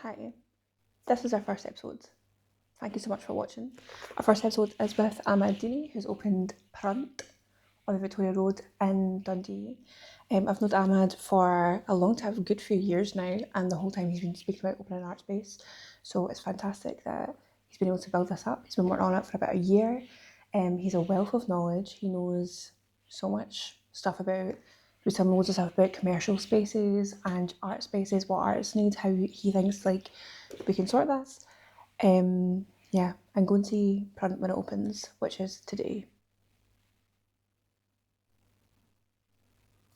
Hi, this is our first episode. Thank you so much for watching. Our first episode is with Ahmad Deeni, who's opened Prunt on the Victoria Road in Dundee. I've known Ahmad for a long time, a good few years now, and the whole time he's been speaking about opening an art space. So it's fantastic that he's been able to build this up. He's been working on it for about a year. He's a wealth of knowledge. He knows so much stuff about, he was telling me loads of stuff about commercial spaces and art spaces, what artists need, how he thinks like we can sort this. Yeah, and go and see Prunt when it opens, which is today.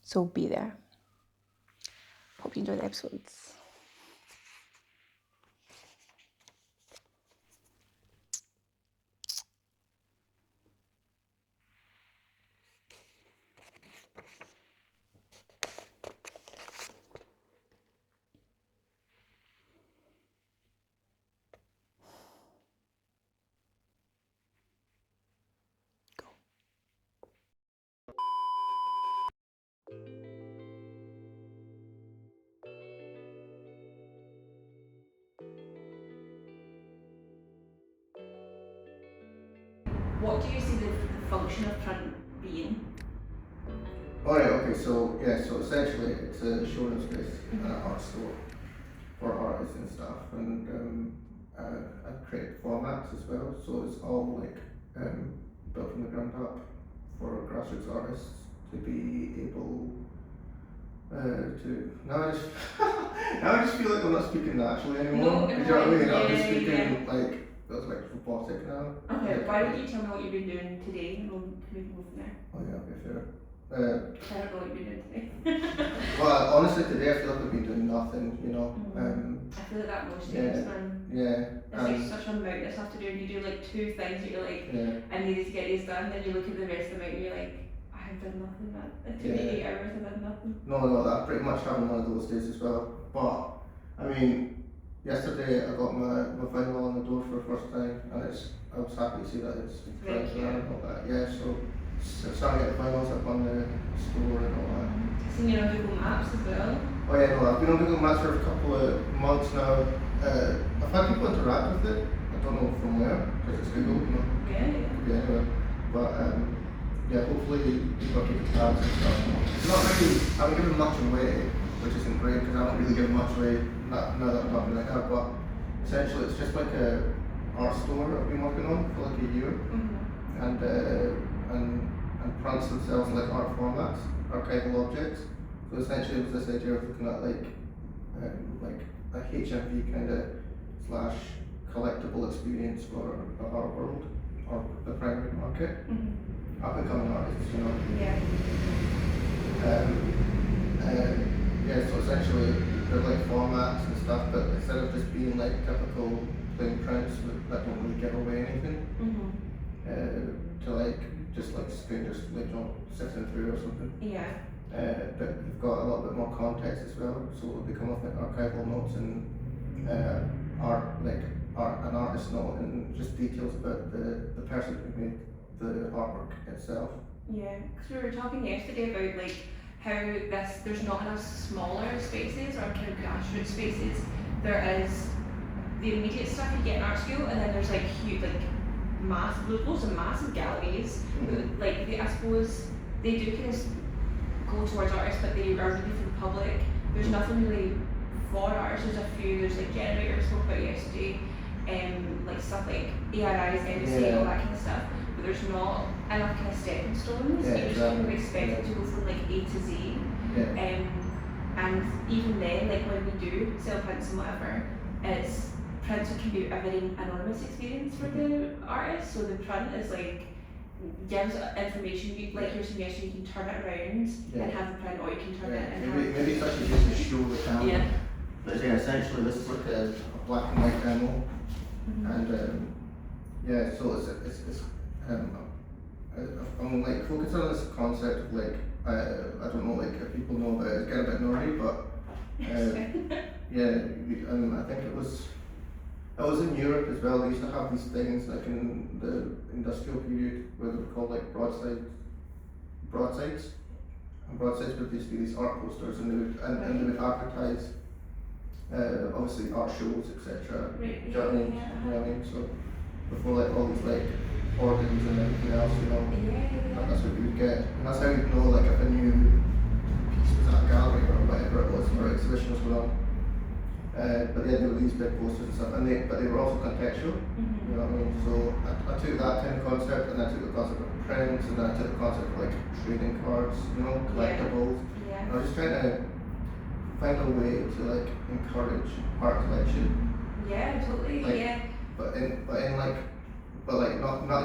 So be there. Hope you enjoy the episodes. What do you see the function of Prunt being? Alright, okay, so essentially it's a showroom space and an art store for artists and stuff, and I create formats as well, so it's all like built from the ground up for grassroots artists to be able to. Now I just now I just feel like I'm not speaking naturally anymore. Do you know what I mean? I'm just speaking like feels like robotic now. Okay, why don't you tell me what you've been doing today and we can go from there. Oh yeah, okay, fair. I don't know what you've been doing today. Well, honestly, today I feel like I've been doing nothing, you know. I feel like that most days, man. Yeah. It's like such a mountain of stuff to do, and you do like two things that you're like, I needed to get these done, then you look at the rest of the mountain and you're like, I have done nothing, man. It took me 8 hours and done nothing. No, I pretty much having one of those days as well. But, I mean, yesterday I got my vinyl on the door for the first time, and I was happy to see that it's fresh and all that. Yeah, so starting to get the vinyls up on the store and all that. Seen you on Google Maps as well? Oh yeah, no, I've been on Google Maps for a couple of months now. I've had people interact with it. I don't know from where, because it's Google, you know. Yeah, anyway. But yeah, hopefully people are keeping tabs and stuff. It's not really, I haven't given much away, which isn't great because I haven't really given much away now that I'm talking like that. But essentially, it's just like a art store I've been working on for like a year, and Prunt's themselves like art formats, archival objects. So essentially, it was this idea of looking at like a HMV kind of / collectible experience for the art world or the primary market. Up and coming artists, you know. Yeah, so essentially they're like formats and stuff, but instead of just being like typical plain prints that don't really give away anything, to like just like strangers like sifting through or something. But they've got a little bit more context as well, so they come with like archival notes and an artist note and just details about the person who made the artwork itself. Yeah, because we were talking yesterday about like how there's not enough smaller spaces or kind of grassroots spaces. There is the immediate stuff you get in art school, and then there's like huge, like loads of massive galleries. Like I suppose they do kind of go towards artists, but they are really for the public. There's nothing really for artists. There's a few. There's like generators spoke about yesterday, like stuff like ARIs, MSA, all that kind of stuff. But there's not enough kind of stepping stones. You just kind of expect it to go from like A to Z. And even then, like when we do sell prints and whatever, it's prints can be a very anonymous experience for the artist. So the print is like gives information. Like you're saying yesterday, you can turn it around and have the print, or you can turn it and maybe it's actually just to show the camera. But essentially this is like a black and white demo, and so it's I'm like focused on this concept of like I don't know like if people know about it, it's getting a bit nerdy, but I think it was in Europe as well. They used to have these things like in the industrial period where they were called like broadsides, and broadsides would just be these art posters, and they would advertise obviously art shows, etc. Right. Do you know what I mean? Yeah. You know what I mean? So before like all these like organs and everything else, you know, that's what you would get. And that's how you'd know like if a new piece was at a gallery or whatever it was, or exhibition was going on. But yeah, there were these big posters and stuff, but they were also contextual. You know what I mean? So I took that kind of concept, and I took the concept of prints, and then I took the concept of like trading cards, you know, collectibles. Yeah. And I was just trying to find a way to like encourage art collection. Yeah, totally. Like, yeah. But not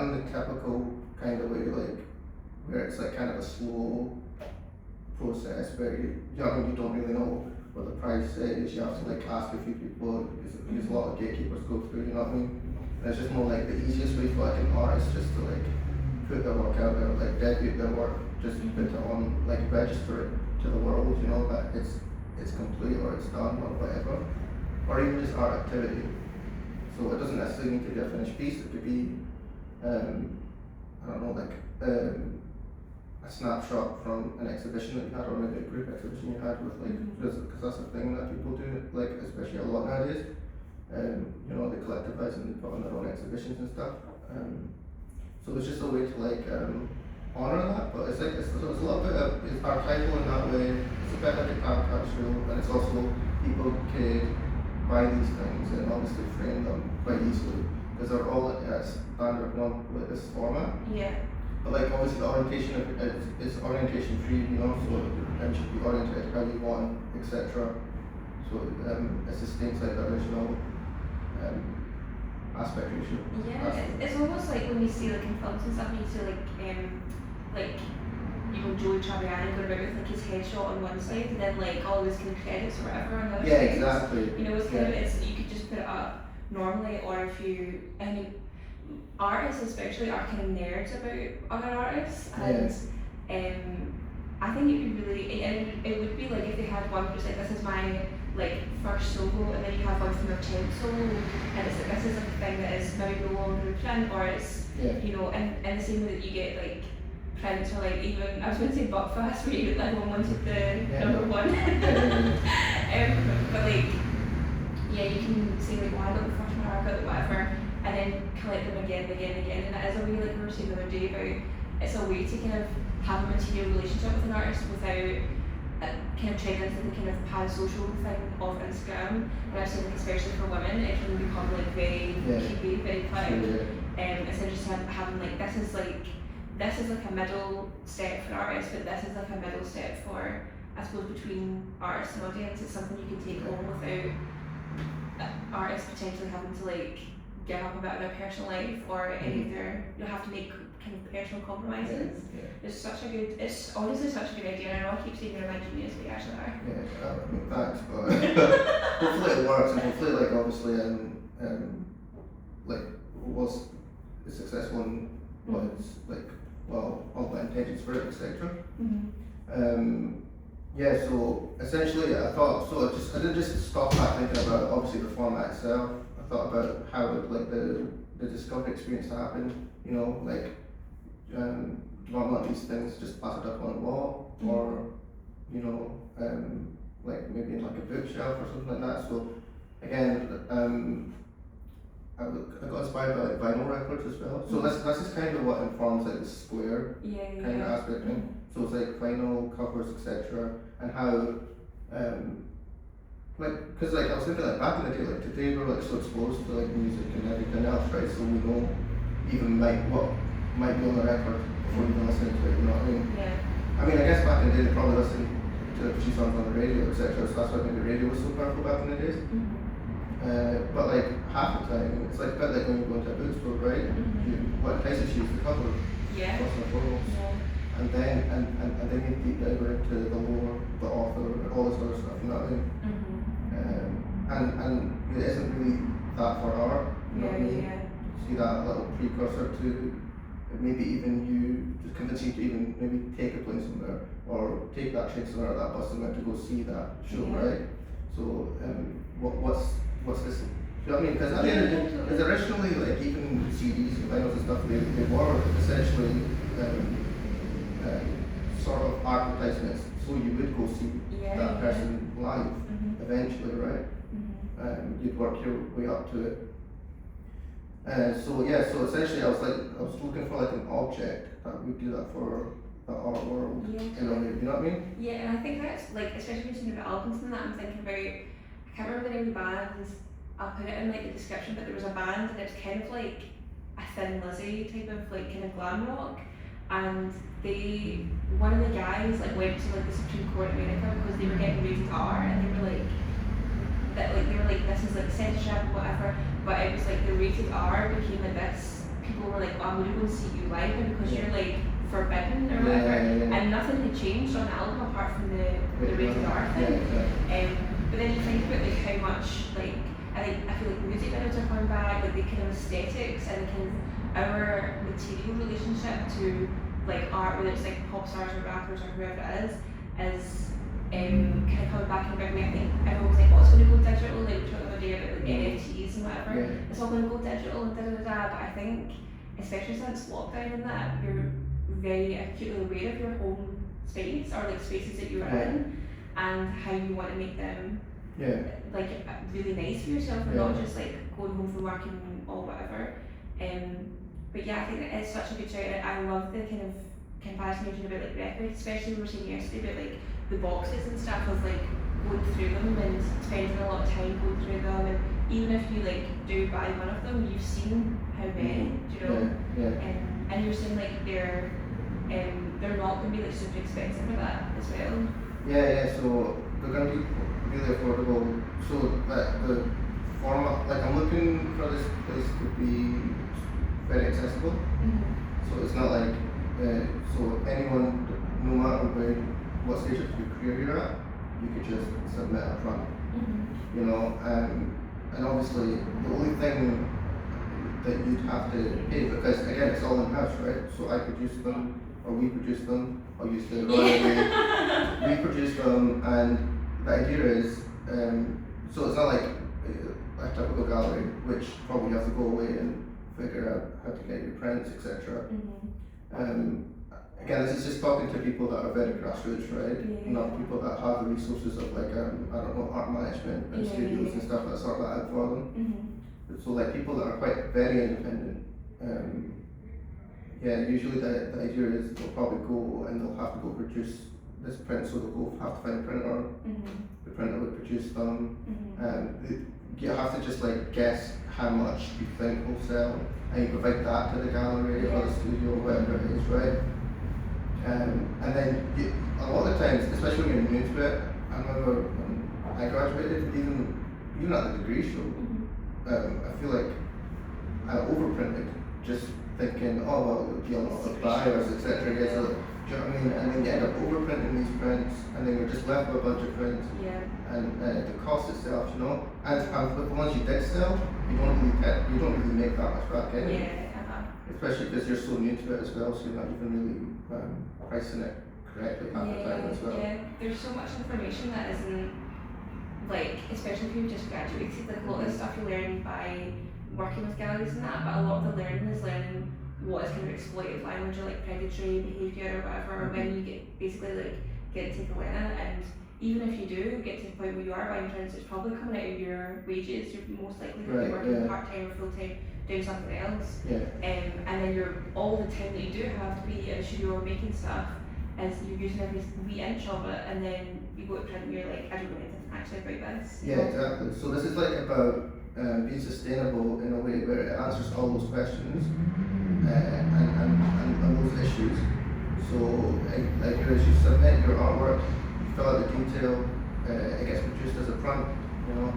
in the typical kind of way, like where it's like kind of a slow process where you know what I mean, you don't really know what the price is. You have to like ask a few people. There's a lot of gatekeepers go through. You know what I mean? And it's just more like the easiest way for like an artist just to like put their work out there, like debut their work, just put it on, like register it to the world. You know that it's complete or it's done or whatever, or even just art activity. So it doesn't necessarily need to be a finished piece. It could be, I don't know, like a snapshot from an exhibition that you had, or maybe a group exhibition you had with like, because that's a thing that people do, like especially a lot nowadays. You know, they collectivize and they put on their own exhibitions and stuff. So it's just a way to like honor that, but it's like it's a little bit of it's archival in that way. It's a bit like a time capsule, and it's also people could buy these things and obviously frame them quite easily because they're all standard one with this format. Yeah. But like obviously the orientation is orientation free, you know, so it should be oriented how you want, etc. So it's the same side the original aspect ratio. Yeah, it's almost like when you see like in films and stuff, you see like you know Joey Tribbiani going about with like his headshot on one side and then like all of his kind of credits or whatever on the other side. Exactly. You know, it's kind of you could just put it up normally, or if you artists especially are kind of nerds about other artists, and I think it would really it would be like if they had one who's like, this is my like first solo, and then you have one from their 10th solo, and it's like this is like a thing that is maybe no longer a print, or it's you know, and the same way that you get like prints, or like even I was going to say Buckfast where you like wanted the number one, but like you can say like, well, I got the first one, or I got the whatever, and then collect them again and again and again, and it is a way, like we were saying the other day about, it's a way to kind of have a material relationship with an artist without kind of turning into the kind of parasocial thing of Instagram. And I've seen like especially for women, it can become like very creepy, very cloud. It's interesting having like this is like a middle step for artists, but this is like a middle step for, I suppose, between artists and audience. It's something you can take on without artists potentially having to like give up a bit of their personal life or any of their, you'll have to make kind of personal compromises. It's such a good, it's honestly such a good idea, and I know I keep saying you're my genius, but you actually are. I mean, thanks, but hopefully it works, and hopefully like obviously like was successful and was like, well, all my intentions for it, etc. So essentially I thought, I didn't just stop back thinking about obviously the format itself. I thought about how like the discovery experience happened, you know, like do I want these things just plastered up on a wall, or you know, like maybe in like a bookshelf or something like that. So again, I got inspired by like vinyl records as well. So this is kind of what informs like the square kind of aspect. So it's like vinyl covers, etc. And how like, because like I was thinking like back in the day, like today we're like so exposed to like music and everything else, right? So we know even like what might be on the record before you even listen to it, you know what I mean? I mean, I guess back in the day they probably listened to a few songs on the radio, etc. So that's why maybe radio was so powerful back in the days. But like half the time, it's like a bit like when you go into a bookstore, right? What entices you is the cover, first and foremost. And then you deep dive into the lore, the author, all this other stuff, you know what I mean? And it isn't really that for art, you know what I mean? See that little precursor to maybe even you, just convince you to even maybe take a plane somewhere, or take that train somewhere or that bus somewhere to go see that show, right? So what's this? You know what I mean? Because at the end of the day, because originally like even CDs and vinyls and stuff, they were essentially sort of advertisements, so you would go see that person live eventually, right? you'd work your way up to it. So essentially I was looking for like an object that would do that for the art world in a way, you know what I mean? Yeah, and I think that's like, especially when you're talking about albums and that, I'm thinking about, I can't remember the name of the band, I'll put it in like the description, but there was a band and it's kind of like a Thin Lizzy type of like kind of glam rock, and one of the guys like went to like the Supreme Court in America because they were getting rated R, and they were like, this is like censorship or whatever, but it was like the rated R became like this, people were like, oh, I'm gonna go and see you live, and because you're like forbidden or whatever, and nothing had changed on the album apart from the rated R thing. But then you think about like how much like, I feel like music videos are coming back, like the kind of aesthetics and the kind of our material relationship to like art, whether it's like pop stars or rappers or whoever it is kind of coming back in a big way. I think everyone's like, what's going to go digital? Like we're talking about the about like NFTs and whatever. Yeah. It's all going to go digital and da. But I think, especially since lockdown and that, you're very acutely aware of your home space or like spaces that you're in, and how you want to make them like really nice for yourself, and not just like going home from work and all whatever. But yeah, I think that is such a good shout. I love the kind of comparison you're doing about like records, especially we were saying yesterday about like the boxes and stuff of like going through them and spending a lot of time going through them, and even if you like do buy one of them, you've seen how many, do you know? And you're saying like they're not going to be like super expensive for that as well. So they're going to be really affordable. So the format, like I'm looking for this place to be very accessible. So it's not like so anyone, no matter what stage of your career you're at, you could just submit a Prunt. You know, and obviously the only thing that you'd have to pay, because again it's all in house, right? So I produce them, or we produce them, or used to we produce them, and the idea is so it's not like a typical gallery, which probably you have to go away and figure out how to get your prints, etc. Again, this is just talking to people that are very grassroots, right? Not people that have the resources of like I don't know, art management and studios and stuff that sort that out for them. So like people that are quite very independent. Usually the idea is they'll probably go and they'll have to go produce this print, so they'll go have to find a printer. The printer would produce them. You have to just like guess how much you think will sell, and you provide that to the gallery or the studio or whatever it is, right? And then a lot of times, especially when you're new to it, I remember when I graduated, even at the degree show, I feel like I overprinted, just thinking, oh well, it would be a lot of buyers, etc. Do you know what I mean? And then you end up overprinting these prints, and then you're just left with a bunch of prints. And the cost itself, you know, and but the ones you did sell, you don't really make that much back anyway. Especially because you're so new to it as well, so you're not even really pricing it correctly half the time as well. There's so much information that isn't, like, especially if you've just graduated, like a lot of the stuff you learn by working with galleries and that, but a lot of the learning is learning what is kind of exploitative language or like predatory behaviour or whatever, or when you get basically like get to take a learn it, and even if you do get to the point where you are buying prints, it's probably coming out of your wages. You're most likely going to be working part-time or full-time doing something else. And then you're all the time that you do have to be in a studio or making stuff, as you're using every wee inch of it, and then you go to print and you're like, I don't know anything actually about this. Exactly. So this is like about being sustainable in a way where it answers all those questions and those issues. So like as you submit your artwork, you fill out the detail, it gets produced as a Prunt, you know.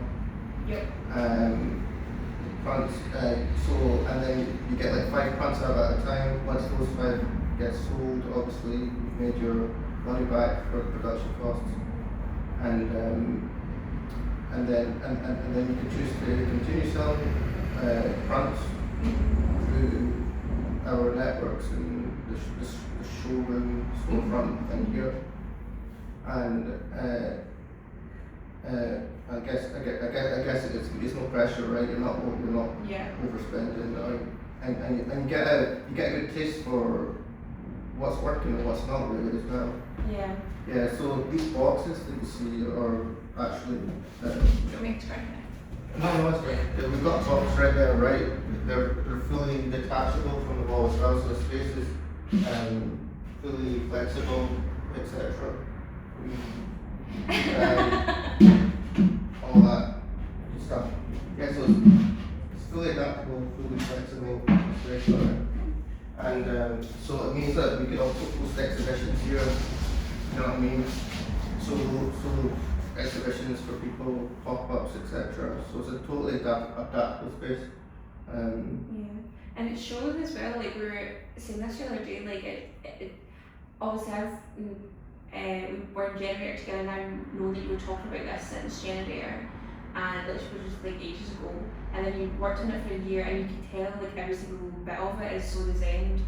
Prunt, and then you get like 5 Prunts out at a time. Once those 5 get sold, obviously you've made your money back for production costs, and then you can choose to continue selling Prunts through our networks and the showroom storefront thing here, and I guess it's no pressure, right? You're not overspending, and you get a good taste for what's working and what's not really as well. So these boxes that you see are actually No, it's right. Yeah, we've got tops right there, right? They're fully detachable from the wall as well, so the space is fully flexible, etc. All that stuff. Yeah, so it's fully adaptable, fully flexible, it's very clever. And so it means that we can also post exhibitions here, you know what I mean? So exhibitions for people, pop-ups, etc. So it's a totally adaptable space. Yeah, and it shows as well, like we were saying this the other day, like it obviously we were in Generator together, and I know that you were talking about this since Generator, and it was just like ages ago, and then you worked on it for a year, and you could tell like every single bit of it is so designed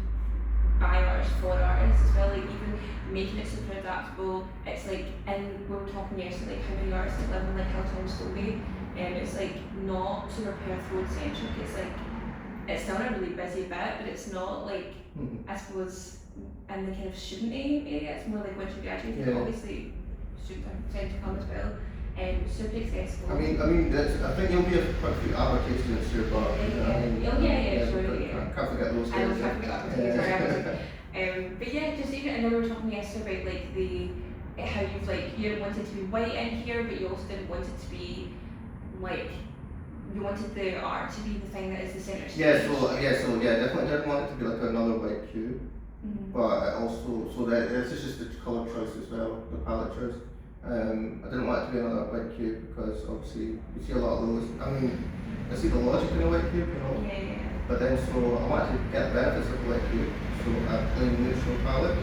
by artists for artists as well, like even making it super adaptable. It's like, and we were talking yesterday like how many artists live in like Hilltown Stobie, and it's like not super Perth Road centric, it's like it's still a really busy bit, but it's not like I suppose in the kind of student-y area. It's more like once you graduate, obviously students tend to come as well. Super accessible. I mean, I think you'll be quite a few advertisements here, but can't forget those guys. I can't forget advertisements. But yeah, just even, and then we were talking yesterday about like how you've like you didn't want it to be white in here, but you also didn't want it to be like you wanted the art to be the thing that is the centre stage. So definitely didn't want it to be like another white cube. But I also, so that this is just the colour choice as well, the palette choice. I didn't want it to be another white cube because obviously you see a lot of those. I mean, I see the logic in a white cube, you know. But then so I wanted to get the benefits of the white cube, so a plain neutral palette.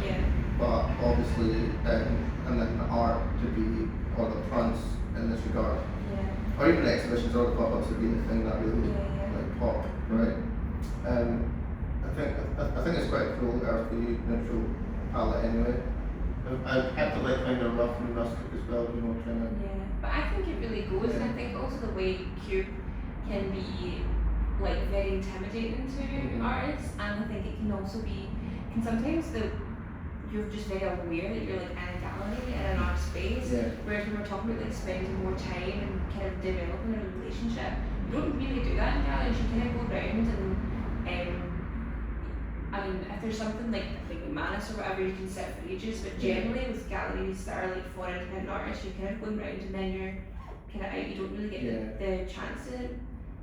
But obviously and then the art to be, or the fronts in this regard. Or even the exhibitions or the pop-ups would be the thing that really like pop, right? I think it's quite a cool earthy neutral palette anyway. I had to like kind of rough and rustic as well, you know, trying to. Yeah, but I think it really goes, and I think also the white cube can be like very intimidating to artists, and I think it can also be, sometimes you're just very aware that you're like in a gallery in an art space, whereas when we're talking about like spending more time and kind of developing a relationship, you don't really do that in galleries. You kind of go around and I mean, if there's something like Manus or whatever, you can sit for ages, but generally with galleries that are like for independent artists, you're kind of going around and then you're kind of out. You don't really get the chance to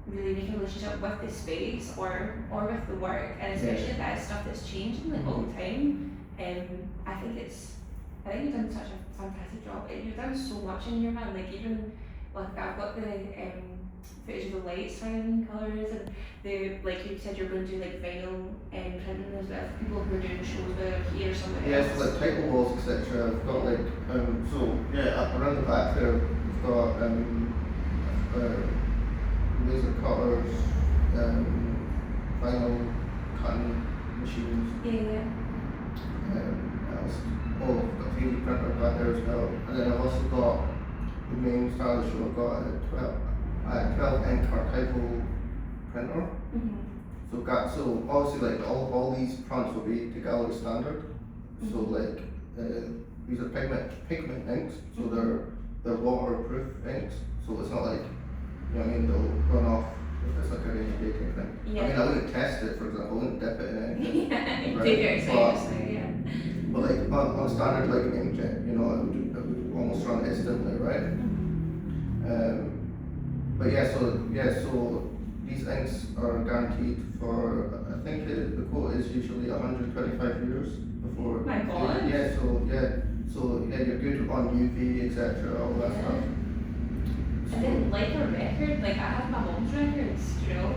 really make a relationship with the space or with the work, and especially if that is stuff that's changing like all the time. I think you've done such a fantastic job. You've done so much in here, man. Like even like I've got the footage of the lights turning colours, and the like you said you're going to do like vinyl and printing as well for people who are doing shows whether here or somewhere else. So like title walls, etc. I've got like around the back there we've got laser cutters, vinyl cutting machines. I've got 3D printer back there as well, and then I've also got the main style of the show. I've got a 12 ink archival printer. So obviously like all these prints will be to gallery standard. So like these are pigment inks, so they're waterproof inks. So it's not like, you know what I mean, they'll run off if it's like a rainy day kind of thing. I mean, I wouldn't test it, for example, I wouldn't dip it in anything. But like on standard like inkjet, you know, it would almost run instantly, right? So these inks are guaranteed for, I think the quote is usually 125 years before. My God. So you're good on UV, etc., all that stuff. And then like a record, like I have my mom's records, you know,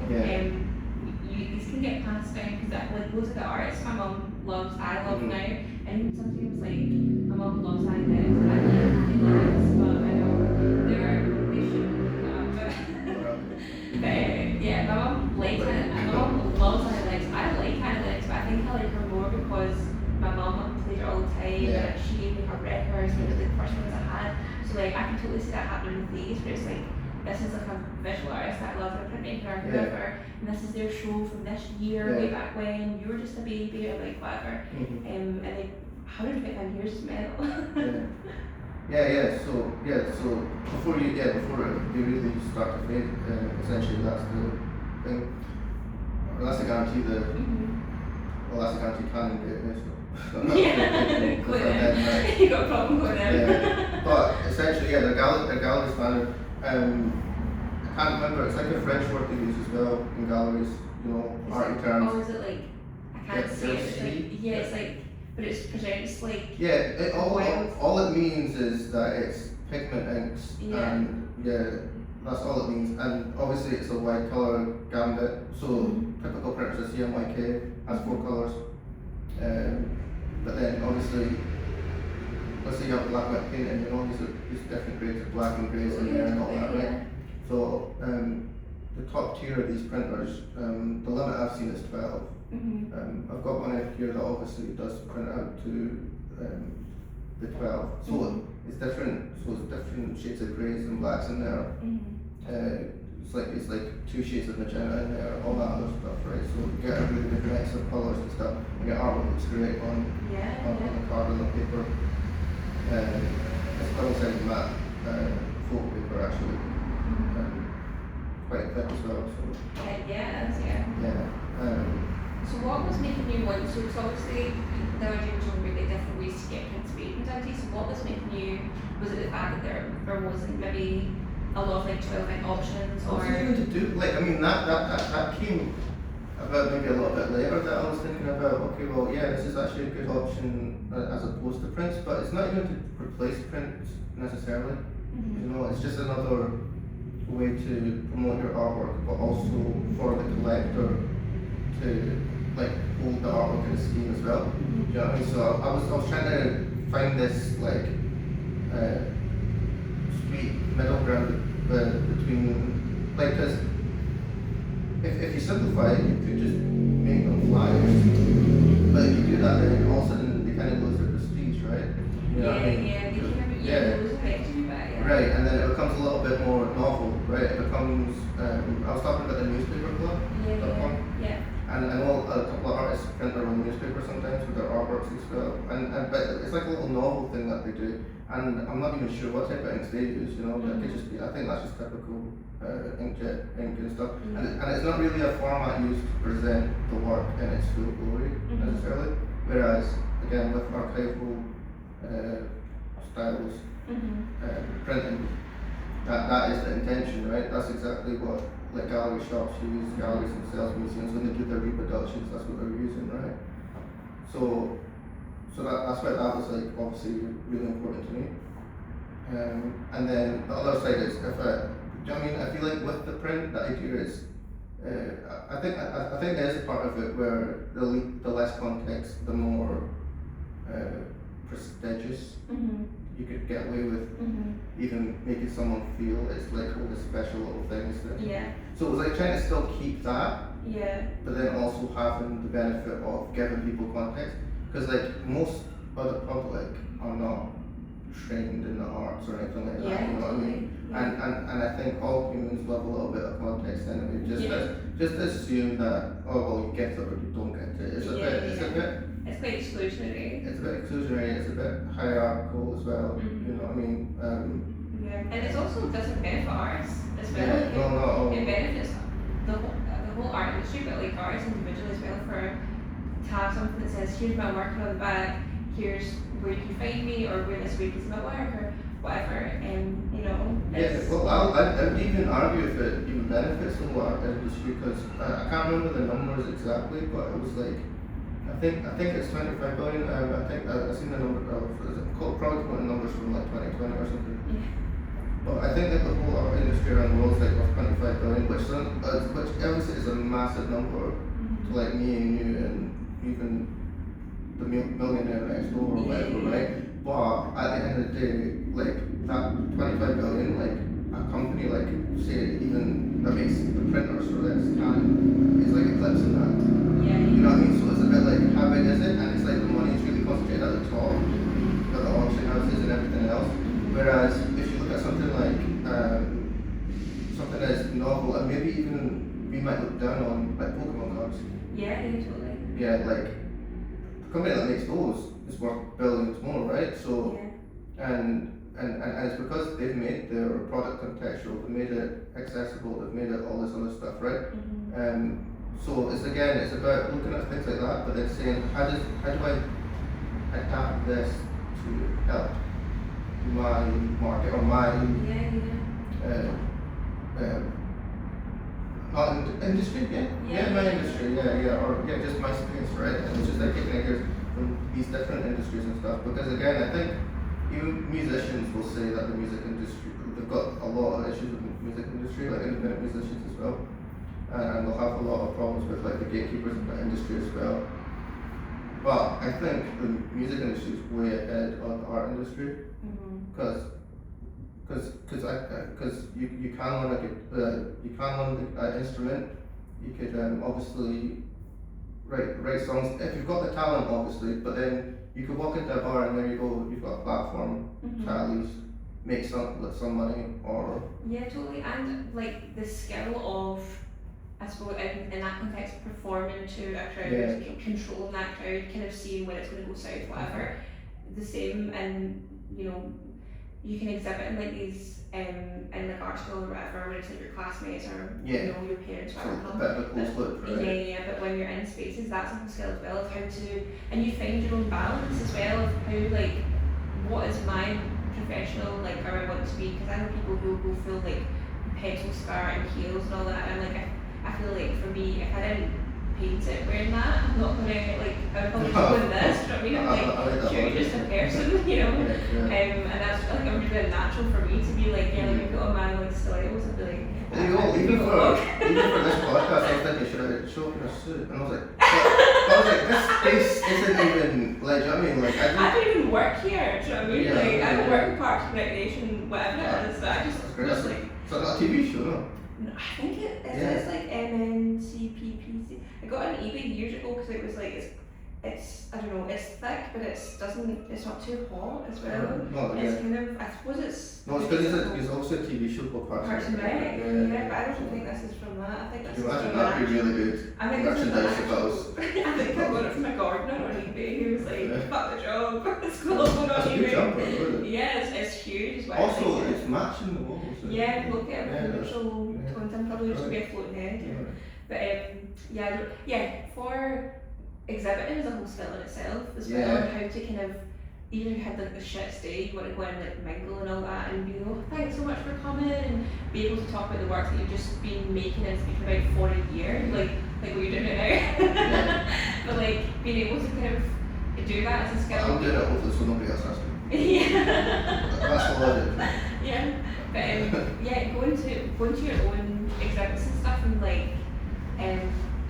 these can get passed down because like loads of the artists my mom loves, I love now, and sometimes like my mom loves I live, I love but I know they shouldn't but my mom likes it, my mom loves analytics. I like analytics, but I think I like her more because my mom played it all the time, and she gave me her records, and it was like the first ones I had. So like I can totally see that happening with these, where it's like this is like a visual artist that I love, or a printmaker or whoever, and this is their show from this year, way back when you were just a baby or like whatever. And like 125 years is mental. So before you really start to fade, essentially that's the thing. Or that's the guarantee that. Well, that's a guarantee can get it. So Yeah, go there. You got a problem, go there. Yeah, but essentially, the gallery standard. I can't remember. It's like a French word they use as well in galleries. You know, art terms. Oh, is it like I can't see it? It's like, yeah, it's like, but it's pronounced like. Yeah, wild. all it means is that it's pigment inks, Yeah. and that's all it means. And obviously, it's a wide color gambit. So typical printers I see on YK has 4 colors. But then obviously, let's say you have black wet paint, and you know these different grades of black and greys in there and all that, right? So the top tier of these printers, the limit I've seen is 12. I've got one in here that obviously does print out to the 12. So it's different. So it's different shades of greys and blacks in there. It's like 2 shades of magenta in there, all that other stuff, right? So you get a really good mix of colours and stuff. And your artwork looks great on the card and the paper. It's double-sided matte photo paper actually. Quite thick as well. So. So what was making you want to? So obviously nowadays there are really different ways to get print made in Dundee. So what was making you? Was it the fact that there wasn't maybe a lot of like 12-inch options, or? Something to do, like, I mean, that came about maybe a little bit later that I was thinking about, okay, well, yeah, this is actually a good option as opposed to prints, but it's not even to replace prints necessarily. You know, it's just another way to promote your artwork, but also for the collector to like hold the artwork in esteem as well. You know what I mean? So I was trying to find this like sweet middle ground between, like, because if you simplify it, you could just make them flyers. But if you do that, then all of a sudden they kind of lose their prestige, right? You know what I mean? Right, and then it becomes a little bit more novel, right? It becomes, I was talking about the newspaper club. And I know a couple of artists print their own newspaper sometimes with their artworks as well. But it's like a little novel thing that they do. And I'm not even sure what type of inks they use, you know, but it could just be, I think that's just typical inkjet ink and stuff. And it's not really a format used to present the work in its full glory necessarily. Whereas, again, with archival styles, printing, that is the intention, right? That's exactly what like gallery shops use, galleries themselves, museums, when they do their reproductions, that's what they're using, right? So that's why that was like obviously really important to me. And then the other side is I feel like with the print, the idea is, I think there is a part of it where the less context, the more prestigious you could get away with, even making someone feel it's like all the special little things that. So it was like trying to still keep that, but then also having the benefit of giving people context, because like most of the public are not trained in the arts or anything like that. You know what I mean? And I think all humans love a little bit of context anyway. Just assume that you get it or you don't get it. It's quite exclusionary. It's a bit exclusionary. It's a bit hierarchical as well. You know what I mean? And it also doesn't benefit artists as well. It benefits the whole art industry, but like artists individually as well, to have something that says, here's my work on the back, here's where you can find me, or where this week is my work, or whatever, and you know. I would even argue if it even benefits the art industry, because I can't remember the numbers exactly, but it was like, I think it's 25 billion. I think I've seen the number probably quoting numbers from like 2020 or something. But I think that the whole art industry around the world is like worth 25 billion, which obviously is a massive number to like me and you and even the millionaire next door or whatever, right? But at the end of the day, like that 25 billion, like a company like say even that makes the printers for this is like eclipsing that. You know what I mean? So it's a bit like how big is it? And it's like the money is really concentrated at the top, got the auction houses and everything else. Whereas if you look at something like something that's novel, and maybe even we might look down on like Pokemon cards. Totally. Like the company that makes those is worth billions more, right? So and and it's because they've made their product contextual, they've made it accessible, they've made it all this other stuff, right? So it's about looking at things like that, but then saying how do I adapt this to help my market or my not industry, my industry, or just my space, right? And it's just like taking ideas from these different industries and stuff. Because again, I think even musicians will say that the music industry, they've got a lot of issues with the music industry, like independent musicians as well, and they'll have a lot of problems with like the gatekeepers in the industry as well. But I think the music industry is way ahead of the art industry, because you can learn an instrument. You could obviously write songs if you've got the talent, obviously. But then you could walk into a bar and there you go. You've got a platform to at least make some money or. Yeah, totally. And like the skill of, I suppose, in that context, performing to a crowd, controlling that crowd, kind of seeing when it's going to go south, whatever. The same, and you can exhibit in like these in like art school or whatever, when it's like your classmates or your parents, whatever. But when you're in spaces, that's a skill as well of how to, and you find your own balance as well of how like what is my professional like how I want to be, because I know people who go full like pencil skirt and heels and all that, and like I feel like for me, if I didn't paint it wearing that, I'm not gonna like, I'd probably just go in this, do you know what I mean? Like, you're just a person, and that's like I'm really natural for me to be like, like I put on my like styles and be like, even for this podcast, I was thinking, should I show up in a suit? And I was like, this space isn't even like, do you know what I mean? Like, I don't even work here, do you know what I mean? Like, I don't work in Parks and Recreation, whatever it is, I just like. So it's not a TV show, no? No, I think it's like MNCPPC. I got it on eBay years ago because it was like it's I don't know, it's thick but it's not too hot as well. It's kind of, I suppose it's. No, it's because it's also a TV show called Parks and Rec. But I don't think this is from that. I think this is imagine from that'd be really good. I think merchandise of those. I think I got it from a gardener on eBay who was like, fuck the job, it's cool on That's a eBay. good jumper, isn't it? Yeah, it's huge as well. Also, it's matching the walls. Yeah, look at it, neutral tones, and probably just be a floating head. But for exhibiting is a whole skill in itself as well, and how to kind of, even if you had like the shit stage, you want to go and like mingle and all that, and be like, thanks so much for coming, and be able to talk about the work that you've just been making and speaking about for a year, like what you're doing right now. But like being able to kind of do that as a skill. I'm doing it hopefully so nobody else has to. That's all I do. Yeah. But going to your own exhibits and stuff, and like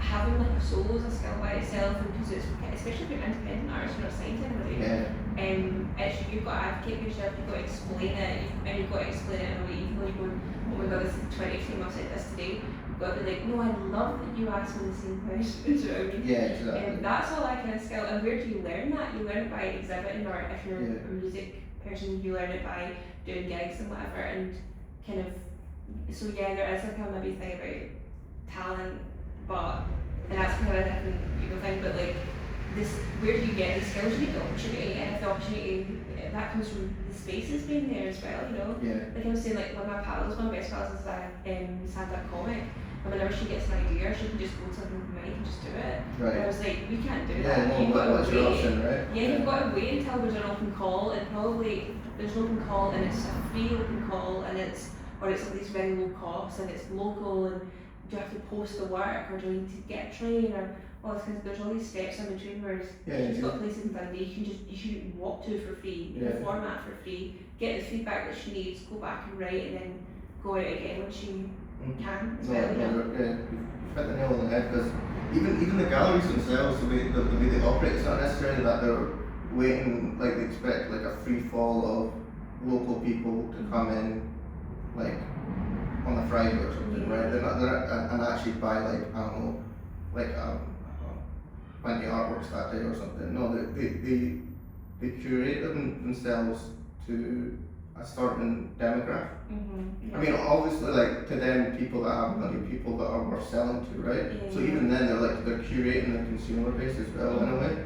having like a solo as a skill by itself, and because it's, especially if you're independent artist, you're not signed to anybody. You've got to advocate for yourself, you've got to explain it, and you've got to explain it in a way, even though you're going, oh my god, this is the 20th time I've said this today. You've got to be like, no, I love that you asked me the same question. Do you know what I mean? Yeah, exactly. That's all that kind of skill. And where do you learn that? You learn it by exhibiting, or if you're a music person, you learn it by doing gigs and whatever, and kind of, so there is like a maybe thing about talent, and that's kind of a different thing, but like this, where do you get the skills? You get the opportunity, and if the opportunity, that comes from the spaces being there as well, Like I was saying, like one of my best pals is a stand-up comic, and whenever she gets an idea, she can just go to the mic and just do it. Right. And I was like, we can't do that. You've got to wait. Option, right? Yeah, you've got to wait until there's an open call, and probably there's an open call, and it's a free open call, and it's at these very low costs, and it's local, and do you have to post the work, or do you need to get a train, or all this kind of, there's all these steps in between, whereas she's got places in Dundee you can walk to for free, in a format for free, get the feedback that she needs, go back and write, and then go out again when she can as well. You've hit the nail on the head, because even the galleries themselves, the way they operate, it's not necessarily that they're waiting, like they expect like a free fall of local people to come in, like on a Friday or something, right? They're not and actually buy like, I don't know, like 20 artworks that day or something. No, they curate themselves to a certain demographic. I mean, obviously, like to them, people that have money, people that are worth selling to, right? So even then, they're curating the consumer base as well in a way.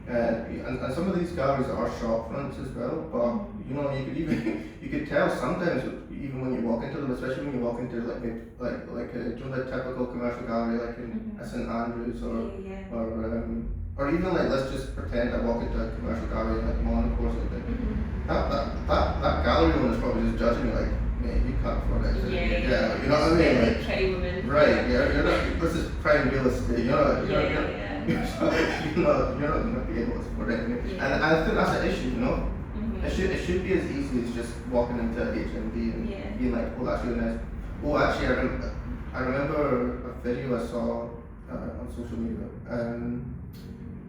And some of these galleries are shop fronts as well, but you know, you could even you could tell sometimes even when you walk into them, especially when you walk into like a you know, the typical commercial gallery like in a St Andrews or even like, let's just pretend I walk into a commercial gallery in like Monaco or something. That gallery owner is probably just judging me like, man, you can't afford it. Yeah, you know what I mean? Like pretty women. Right, you're not, this is prime real estate, you're not going to be able to afford it. And I think that's an issue, you know? It should be as easy as just walking into HMV and being like, oh, that's really nice. Oh, actually, I remember a video I saw on social media.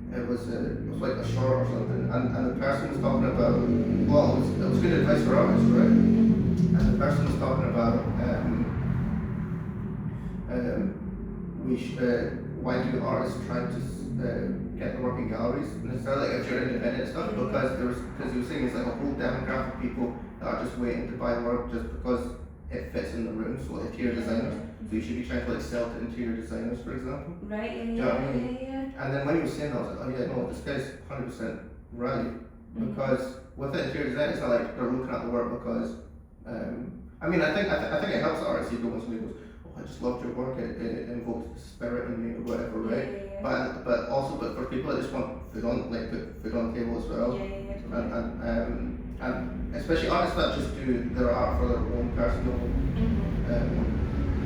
It was like a short or something, and the person was talking about, well, it was good advice for artists, right? And the person was talking about why do artists try to get the work in galleries instead of like if you're independent and stuff, because he was saying it's like a whole demographic of people that are just waiting to buy work just because it fits in the room, so like interior designers. So you should be trying to like sell to interior designers, for example. Right, Do you know what I mean? And then when he was saying that, I was like, oh yeah, no, this guy's 100% right. Because with the interior design, it's not like they're looking at the work because, I mean, I think it helps artists, you go when somebody goes, oh, I just loved your work, it invokes the spirit in me or whatever, right? But for people that just want food on, like put food on the table as well. And especially artists that just do their art for their own personal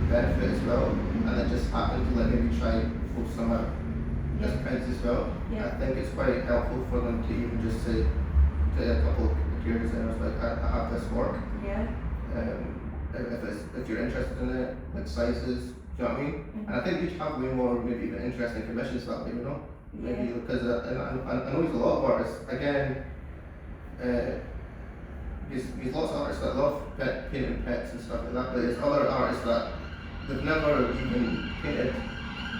benefit as well, and then just happen to like maybe try and post some out as prints as well. I think it's quite helpful for them to even just say to a couple of interior designers like, I have this work. If you're interested in it, like sizes, do you know what I mean? And I think you'd have way more maybe even interesting commissions that way, you know? Maybe because I know there's a lot of artists, again, there's lots of artists that love painting pets and stuff like that, but there's other artists that they've never even painted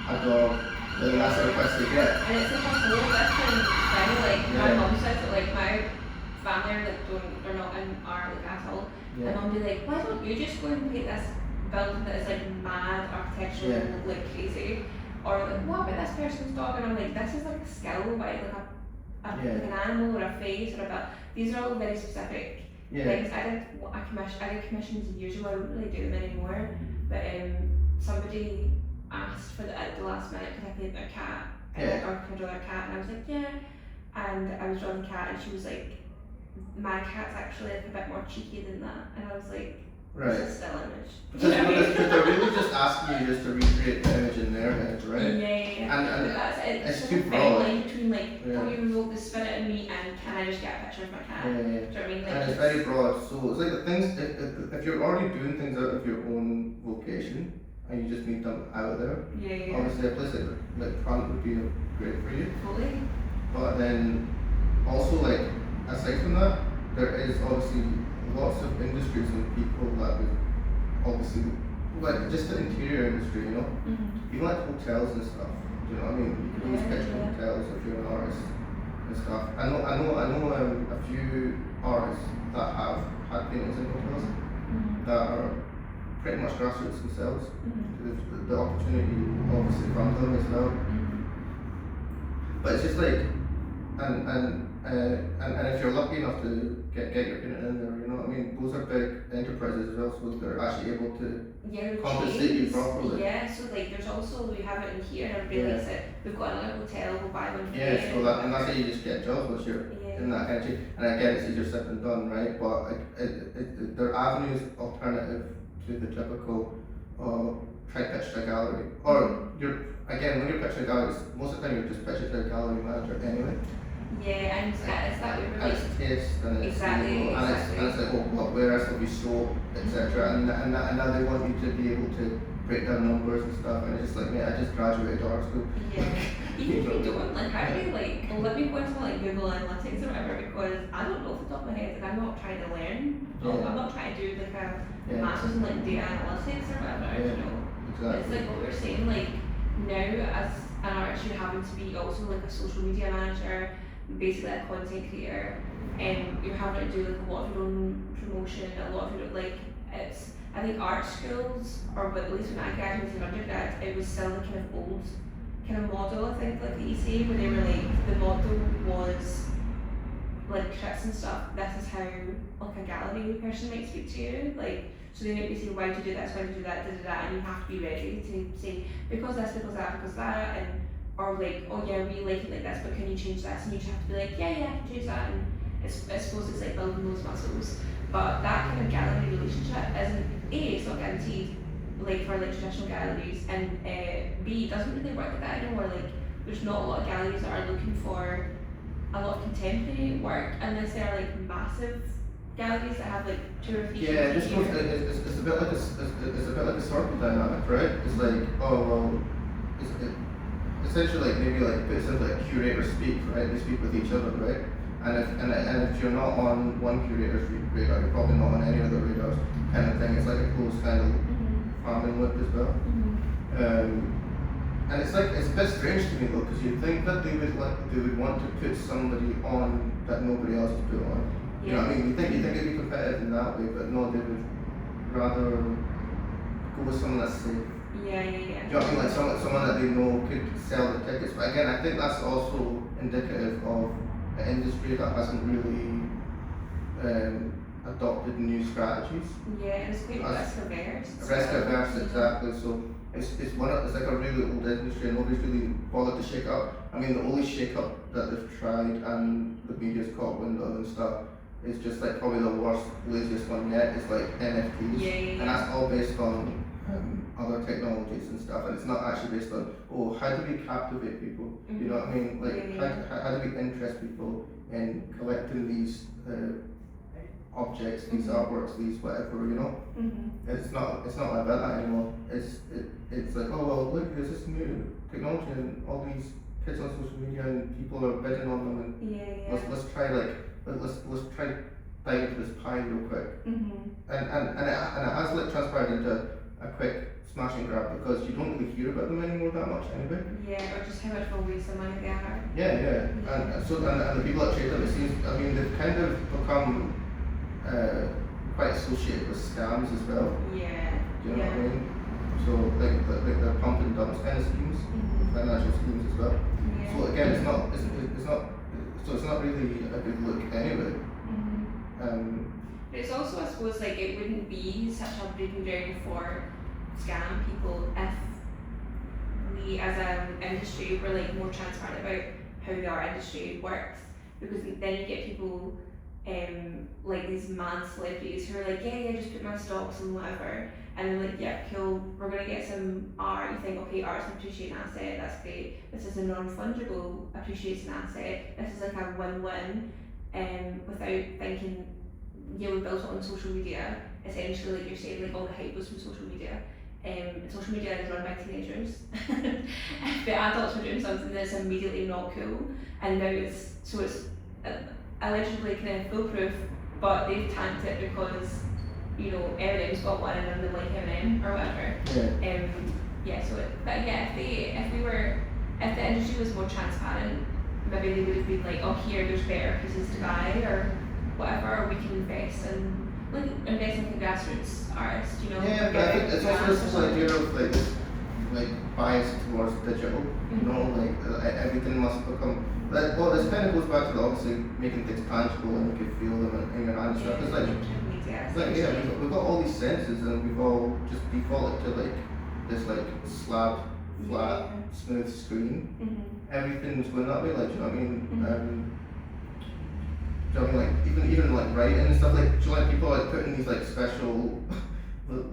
a dog, then that's the request they get. And it's such a whole different thing, like my mum says that like my family they're not in art like at all. And Mum be like, why don't you just go and paint this building that is like mad architecturally and like crazy? Or like, what about this person's dog? And I'm like, this is like a skill, right? Like like an animal or a face or a bit. These are all very specific things. I did commissions years ago. I don't really do them anymore. But somebody asked for at the last minute because I painted a cat or can I draw a cat, and I was like, yeah. And I was drawing the cat, and she was like, my cat's actually like a bit more cheeky than that, and I was like, this is still image. Because they're really just asking you just to recreate the image in their heads, right? And that's it. It's just too a fine broad. line between like, can you revoke the spirit in me and can I just get a picture of my cat? Do you know what I mean? Like, and it's very broad, so it's like the things, if you're already doing things out of your own vocation, and you just need them out there, obviously a place like Prunt would be great for you. Totally. But then also like aside from that, there is obviously lots of industries and people that would obviously like just the interior industry, you know, even like hotels and stuff. Do you know what I mean? You can always picture hotels if you're an artist and stuff. I know a few artists that have had paintings in hotels that are pretty much grassroots themselves. The opportunity obviously from them as well. But it's just like, and if you're lucky enough to get your painting in there, you know what I mean? Those are big enterprises as well, so they're actually able to compensate you properly. So like there's also, we have it in here and everybody likes it. We've got another hotel, we'll buy one for you. So that's how you just get jobs once you're in that kind of thing. And again, it's easier said than done, right? But there are avenues alternative to the typical try pitch to a gallery. Or when you're pitching a gallery, most of the time you're just pitching to a gallery manager anyway. And it's that way. And it's taste and it's exactly. And it's like, oh, where else have you sold, etc. And now they want you to be able to break down numbers and stuff, and it's just like, mate, I just graduated art school. Even if you don't, like, how do you let me go into like Google Analytics or whatever, because I don't know off the top of my head, like I'm not trying to learn. I'm not trying to do like a master's in like data analytics or whatever, you know. Exactly. It's like what we were saying, like now as an artist you're having to be also like a social media manager, basically a content creator, and you're having to do like a lot of your own promotion, a lot of your like I think art schools, or at least when I graduated in undergrad, it was still the kind of old kind of model, I think, like the EC, where they were like, the model was like trips and stuff. This is how like a gallery person might speak to you. Like, so they might be saying, why do you do this, why do you do that, and you have to be ready to say, because this, because that, because that, and or like, oh yeah, we like it like this, but can you change this? And you just have to be like, yeah, I can change that. And I suppose it's like building those muscles. But that kind of gallery relationship isn't, A, it's not guaranteed, like for like traditional galleries, and B, it doesn't really work like that anymore. Like, there's not a lot of galleries that are looking for a lot of contemporary work unless they're like massive galleries that have like 2 or 3 Yeah, it just goes, it's a bit like a circle dynamic, right? It's like, oh well, essentially like maybe like it's like curators speak, right? They speak with each other, right? And if you're not on one curator's radar, you're probably not on any other radars, kind of thing. It's like a close kind of farming loop as well. And it's like, it's a bit strange to me though, because you'd think that they would want to put somebody on that nobody else has put on. You know what I mean? You think it'd be competitive in that way, but no, they would rather go with someone that's safe. Yeah. Do you know what I mean? Like someone that they know could sell the tickets. But again, I think that's also indicative of an industry that hasn't really adopted new strategies. Yeah, it's quite risk averse. Risk averse, exactly. So it's like a really old industry, and nobody's really bothered to shake up. I mean, the only shake up that they've tried and the media's caught wind of and stuff is just like probably the worst, laziest one yet. It's like NFTs, and that's all based on other technologies and stuff, and it's not actually based on, oh, how do we captivate people? You know what I mean? Like how do we interest people in collecting these objects, these artworks, these whatever, you know? It's not like that anymore. It's like, oh well, look, there's this new technology and all these kids on social media and people are bidding on them, and let's try dive into this pie real quick. And it has like transpired into a quick smash and grab, because you don't really hear about them anymore that much anyway. Yeah, or just how much of a waste of money they are. Yeah. And the people that trade them, it seems, I mean, they've kind of become quite associated with scams as well. Yeah. Do you know what I mean? So like the pump and dumps kind of schemes, financial schemes as well. Yeah. So again, it's not really a good look anyway. But it's also, I suppose, like it wouldn't be such a breeding ground for scam people if we as an industry were like more transparent about how our industry works, because then you get people like these mad celebrities who are like, yeah, just put my stocks and whatever, and they're like, yeah, cool, we're gonna get some art. You think, okay, art's an appreciating asset, that's great. This is a non-fungible appreciating asset. This is like a win-win, without thinking, yeah, we built it on social media. Essentially, like you're saying, like all the hype was from social media. Social media is run by teenagers. If the adults are doing something that's immediately not cool, and now it's allegedly kind of foolproof, but they've tanked it because, you know, Eminem's got one and they like Eminem or whatever. If the industry was more transparent, maybe they would have been like, oh, here, there's better pieces to buy or whatever, or we can invest in grassroots artists, you know. Yeah, but I think it's also this idea of like bias towards digital, you know, like everything must become, like, well, this kind of goes back to the, obviously making things tangible and you can feel them in your hand and stuff. It's like, we've got all these senses and we've all just defaulted to like this like flat, smooth screen. Everything's going that way, like, do you know what I mean? Do you know what I mean? Like even like writing and stuff, like, do you like people like putting these like special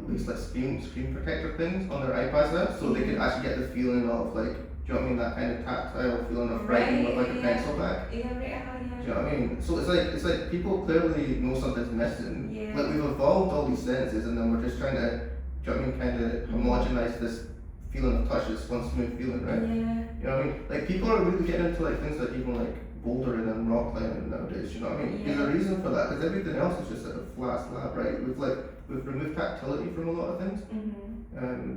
these like screen protector things on their iPads now, so they could actually get the feeling of like, do you know what I mean, that kind of tactile feeling of writing with like a pencil back. Do you know what I mean? So it's like people clearly know something's missing. Like we've evolved all these senses and then we're just trying to, do you know what I mean, kind of homogenize this feeling of touch, this one smooth feeling, right? You know what I mean? Like people are really getting into like things like even like bouldering and rock climbing nowadays, you know what I mean? There's a reason for that, because everything else is just like a flat slab, right? We've removed tactility from a lot of things.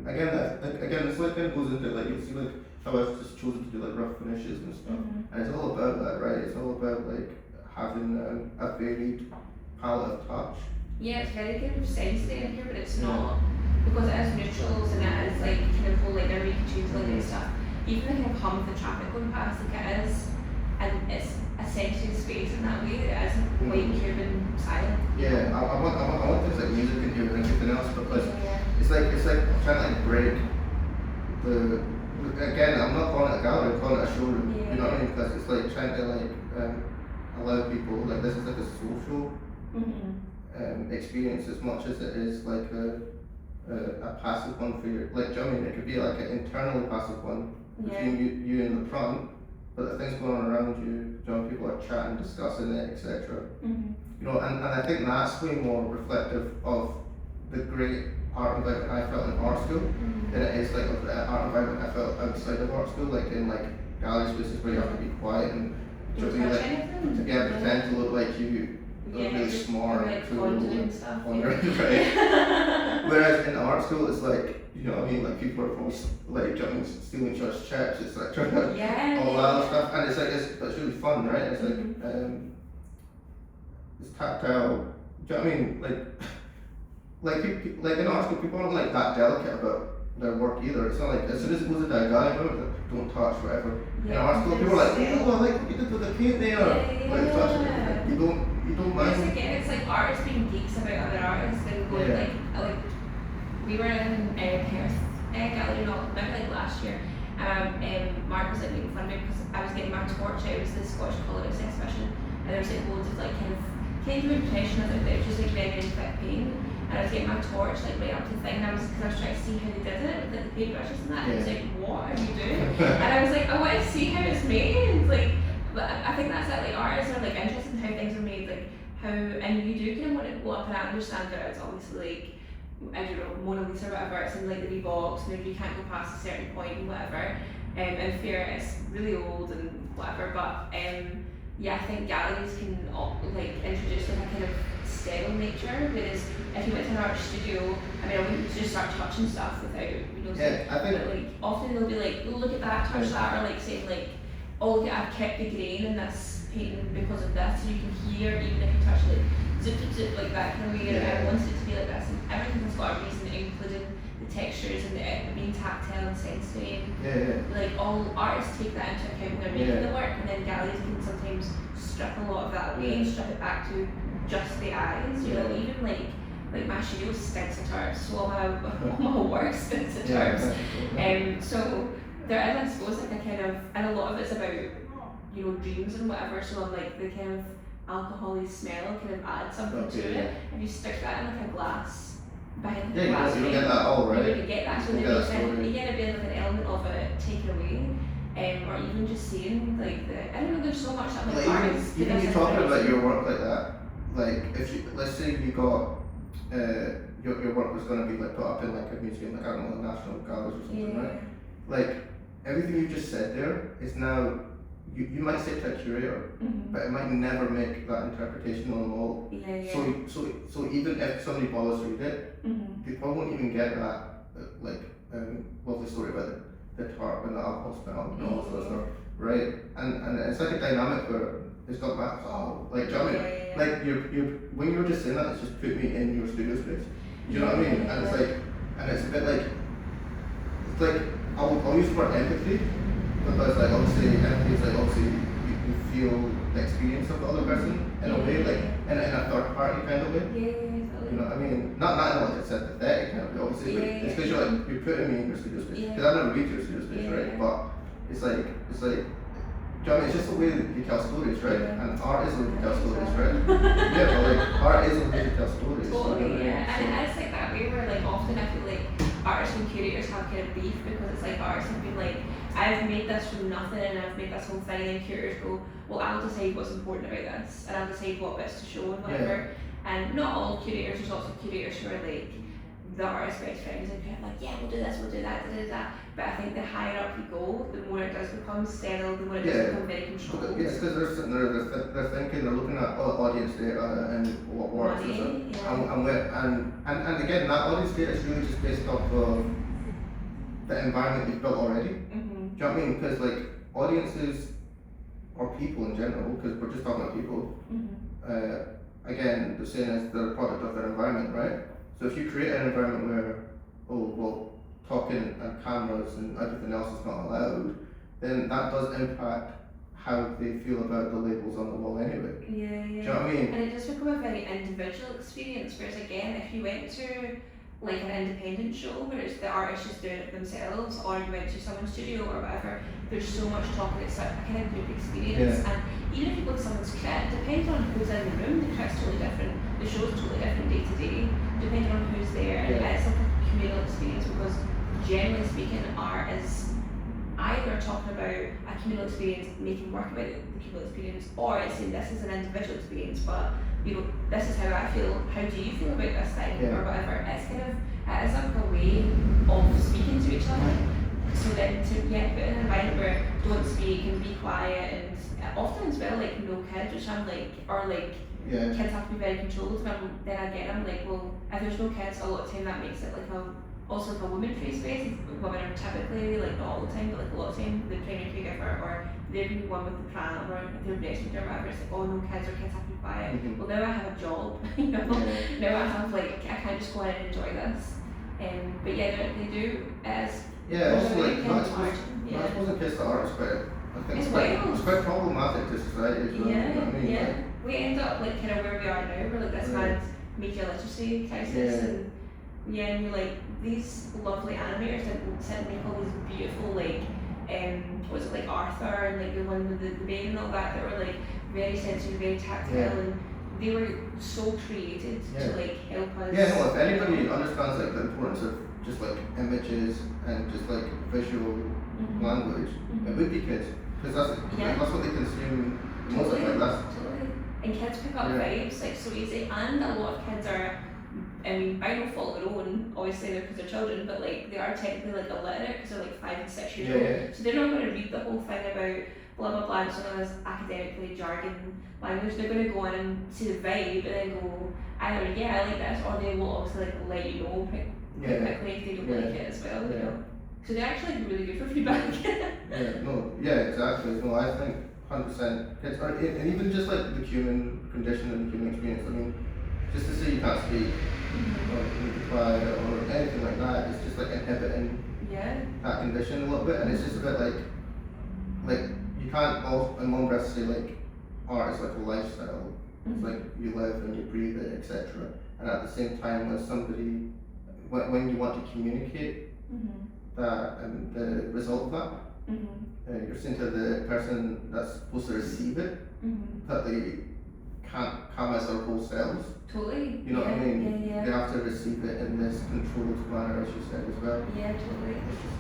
Again, this like kind of goes into like, you'll see like how I've just chosen to do like rough finishes and stuff, and it's all about that, right? It's all about like having a varied palette of touch. Yeah, it's very kind of sensitive in here, but it's not, because it is neutrals and it is like kind of whole, like there you can choose like and stuff. even the kind of hum of the traffic going past, like it is, and it's essentially space in that way that it isn't quite Cuban silent. Yeah, I want things like music in here and everything else, because Yeah. it's like I'm trying to like break the. Again, I'm not calling it a gallery, I'm calling it a showroom. Yeah. You know what I mean? Because it's like trying to like allow people, like, this is like a social experience as much as it is like a passive one for your, like, do you know what I mean? It could be like an internally passive one between you and the Prunt, but the things going on around you, you know, people are chatting, discussing it, etc. You know, and I think that's way more reflective of the great art environment I felt in art school than it is like of the art environment I felt outside of art school, like in like gallery spaces where you have to be quiet and Don't like, touch anything. pretend to look like you look really smart, like cool, pondering stuff. pondering, right? Whereas in art school, it's like, you know what I mean, like people are probably like jumping, stealing each other's checks, it's like trying to all that other stuff, and it's like it's really fun, right? It's like it's tactile. Do you know what I mean? Like in art school, people aren't like that delicate about their work either. It's not like as soon as it goes into a gallery, don't touch whatever. In art school, people are like, oh, I like what you did with the paint there. Like touch it. You don't mind. It's again, it's like artists being geeks about other artists and going like we were in Perth gallery maybe like last year. Mark was like making fun of me because I was getting my torch. It was the Scottish Colorist exhibition, and there was like loads of like kind of impressionism that was just like very thick paint. And I was getting my torch like right up to the thing, and I was trying to see how they did it with like, the paintbrushes and that. And I was like, what are you doing? And I was like, I want to see how it's made. Like, but I think that's like artists are like interested in how things are made, like how, and you do kind of want to go up, and I understand that it's obviously like, I don't know, Mona Lisa or whatever, it's in like the wee box and you can't go past a certain point and whatever. And fair, it's really old and whatever, but yeah, I think galleries can like introduce like a kind of sterile nature, whereas if you went to an art studio, I mean, I wouldn't just start touching stuff without, you know, but like often they'll be like, oh, look at that, touch that, or like saying like, oh, look, I've kept the grain in this painting because of this, so you can hear even if you touch like zip zip zip like that kind of way, and I wanted it to be like this, and everything has got a reason, including the textures and the being tactile and sensory, and like all artists take that into account when they're making the work, and then galleries can sometimes strip a lot of that away and strip it back to just the eyes, you know, even like my studio stinks of turps, so all my work stinks of turps. So there is, I suppose, like a kind of, and a lot of it's about, you know, dreams and whatever, so like the kind of alcohol-y smell kind of adds something to it. If you stick that in like a glass, behind the glass, you don't get that all, right? You wouldn't get that, so then you get a bit of an element of it taken away. Or even just seeing like I don't know, there's so much that like artists. Even you talking about your work like that, like if you, let's say you got your work was going to be like put up in like a museum, like I don't know, National Galleries or something, right? Like everything you just said there is now, you might say to a curator, but it might never make that interpretation on the wall. So even if somebody bothers to read it, they probably won't even get that lovely story about the tarp and the alcohol smell and all that sort of stuff, right? And it's like a dynamic where it's got that, like, do you know what I mean? Like you're when you were just saying that, it's just put me in your studio space. Do you know what I mean? And it's like, and it's a bit like, it's like, I'll use the word empathy, because like obviously empathy is like obviously you feel the experience of the other person in a way, like in a third party kind of way. You know what I mean? Not in like a sympathetic kind of way, obviously, but it's because you're putting me in your studio space. Because I've never been to your studio space, right? But it's like, do you know what I mean? It's just the way that you tell stories, right? And art is the way to tell stories, right? But like art is the way to tell stories. Totally, and it's like that way where like often I feel like artists and curators have kind of beef, because it's like artists have been like, I've made this from nothing and I've made this whole thing, and then curators go, well, I'll decide what's important about this and I'll decide what bits to show and whatever. And not all curators, there's lots of curators who are like the artist's best friends and kind of like, yeah, we'll do this, we'll do that, da. But I think the higher up you go, the more it does become sterile, the more it does become very controlled. It's because they're sitting there, they're thinking, they're looking at audience data and what works and again, that audience data is really just based off of the environment you've built already. Do you know what I mean? Because like audiences or people in general, because we're just talking about people, again, the saying is they're a product of their environment, right? So if you create an environment where, talking and cameras and everything else is not allowed, then that does impact how they feel about the labels on the wall anyway. Yeah, yeah. Do you know what I mean? And it does become a very individual experience, whereas again, if you went to like an independent show where it's the artist just doing it themselves, or you went to someone's studio or whatever, there's so much talk and it's a kind of group experience. And even if you go to someone's crit, depending on who's in the room, the crit's totally different, the show's totally different day to day, depending on who's there, and it's like a communal experience, because generally speaking, art is either talking about a communal experience, making work about the communal experience, or it's saying this is an individual experience, but you know, this is how I feel, how do you feel about this thing, or whatever. It's kind of, it is like a way of speaking to each other. So then to put in an environment where don't speak and be quiet, and often as well, like no kids, which I'm like, or like kids have to be very controlled, and then I'm like, well, if there's no kids, a lot of time that makes it like also like a woman-free space. Women are typically, like not all the time, but like a lot of time, the primary caregiver, or they're the one with the pram, or if they're breastfeeding or whatever, it's like, oh no kids, or kids have to be quiet. Well, now I have a job, you know, now I have like, I can't just go in and enjoy this. But yeah, they do, as also like, I suppose in case the art is quite, I think it's quite problematic to society as well, you know what I mean? We end up like kind of where we are now, we're like this mad media literacy crisis, and you're like, these lovely animators that sit and make all these beautiful, like, what was it, like Arthur, and like the one with the baby and all that were like very sensory, very tactile, and they were so created to like help us. If anybody understands like the importance of just like images and just like visual language, it would be kids, because that's what they consume most of, like that's. And kids pick up vibes like so easy, and a lot of kids are, I mean, by no fault of their own, obviously they're because they're children, but like they are technically like illiterate because they're like 5 and 6 years old. So they're not going to read the whole thing about blah blah blah, so known as academically jargon language. They're going to go in and see the vibe and then go, either I like this, or they will obviously like let you know quickly if they don't like it as well, you know. So they're actually really good for feedback. Exactly. No, I think 100% kids are, and even just like the human condition and the human experience. I mean, just to say you can't speak or you be quiet or anything like that, it's just like inhibiting that condition a little bit, and it's just a bit like you can't all in one breath say like art is like a lifestyle. It's like you live and you breathe it, etc. And at the same time, when somebody, when you want to communicate that and the result of that, you're saying to the person that's supposed to receive it that they can't come as their whole selves. Totally. You know what I mean? They have to receive it in this controlled manner, as you said as well. Yeah, totally.